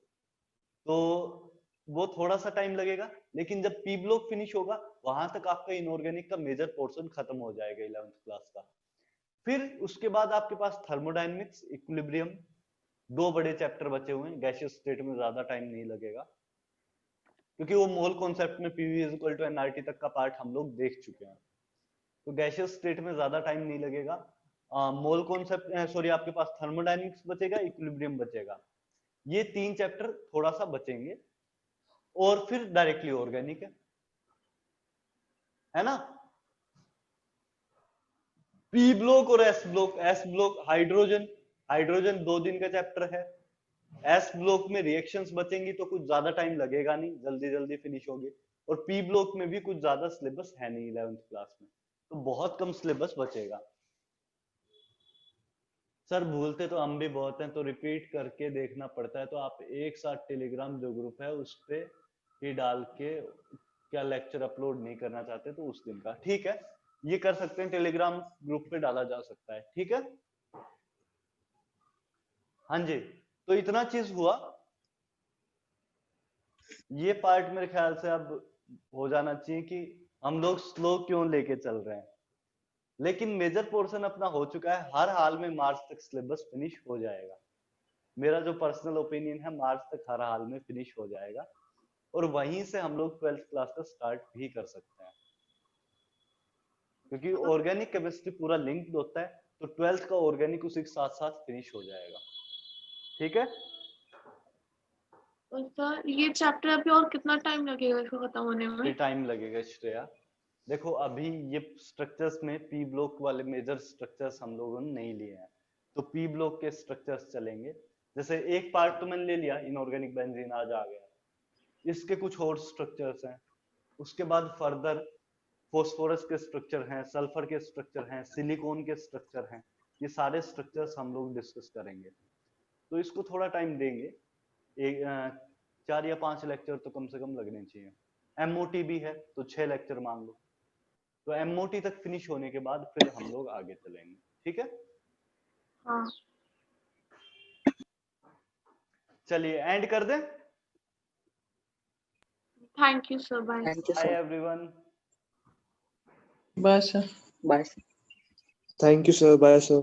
तो वो थोड़ा सा टाइम लगेगा। लेकिन जब पी ब्लॉक फिनिश होगा, वहां तक आपका इनऑर्गेनिक का मेजर पोर्शन खत्म हो जाएगा 11th क्लास का। फिर उसके बाद आपके पास थर्मोडायनेमिक्स, इक्विलिब्रियम, 2 बड़े चैप्टर बचे हुए हैं। गैसियस स्टेट में ज्यादा टाइम नहीं लगेगा, क्योंकि वो मोल कॉन्सेप्ट में PV = nRT तक का पार्ट हम लोग देख चुके हैं, तो गैसियस स्टेट में ज्यादा टाइम नहीं लगेगा। मोल कॉन्सेप्ट, सॉरी, आपके पास थर्मोडायनेमिक्स बचेगा, इक्विलिब्रियम बचेगा, ये 3 चैप्टर थोड़ा सा बचेंगे, और फिर डायरेक्टली ऑर्गेनिक है ना। पी ब्लॉक और S block. S block hydrogen, hydrogen 2 दिन का चैप्टर है। एस ब्लॉक में रिएक्शंस बचेंगी तो कुछ ज्यादा टाइम लगेगा नहीं, जल्दी जल्दी फिनिश होगी। और पी ब्लॉक में भी कुछ ज्यादा सिलेबस है नहीं 11th क्लास में, तो बहुत कम सिलेबस बचेगा। सर भूलते तो हम भी बहुत हैं, तो रिपीट करके देखना पड़ता है। तो आप एक साथ टेलीग्राम जो ग्रुप है उस पे ही डाल के, क्या लेक्चर अपलोड नहीं करना चाहते तो उस दिन का, ठीक है, ये कर सकते हैं, टेलीग्राम ग्रुप पे डाला जा सकता है, ठीक है। हाँ जी, तो इतना चीज हुआ। ये पार्ट मेरे ख्याल से अब हो जाना चाहिए कि हम लोग स्लो क्यों लेके चल रहे हैं, लेकिन मेजर पोर्शन अपना हो चुका है। हर हाल में मार्च तक सिलेबस फिनिश हो जाएगा। मेरा जो पर्सनल ओपिनियन है, मार्च तक हर हाल में फिनिश हो जाएगा, और वहीं से हम लोग 12th क्लास का स्टार्ट भी कर सकते हैं, क्योंकि ऑर्गेनिक केमिस्ट्री पूरा लिंक्ड होता है, तो 12th का ऑर्गेनिक उसी के साथ साथ फिनिश हो जाएगा, ठीक है। सर ये चैप्टर अभी और कितना टाइम लगेगा इसको खत्म होने में? टाइम लगेगा श्रेया। देखो अभी ये स्ट्रक्चर्स में पी ब्लॉक वाले मेजर स्ट्रक्चर्स हम लोगों ने नहीं लिए हैं, तो पी ब्लॉक के स्ट्रक्चर्स चलेंगे। जैसे एक पार्ट तो मैंने ले लिया, इनऑर्गेनिक बेंजीन आज आ गया, इसके कुछ और स्ट्रक्चर्स हैं। उसके बाद फर्दर फॉस्फोरस के स्ट्रक्चर हैं, सल्फर के स्ट्रक्चर हैं, सिलिकॉन के स्ट्रक्चर हैं, ये सारे स्ट्रक्चर्स हम लोग डिस्कस करेंगे। तो इसको थोड़ा टाइम देंगे, 4 या 5 लेक्चर तो कम से कम लगने चाहिए। MOT भी है तो 6 लेक्चर मान लो, तो MOT तक फिनिश होने के बाद फिर हम लोग आगे चलेंगे, ठीक है। हाँ। चलिए एंड कर दें। Thank you sir, bye. Thank you bye sir. Everyone. बस bye sir. Thank you sir, bye sir.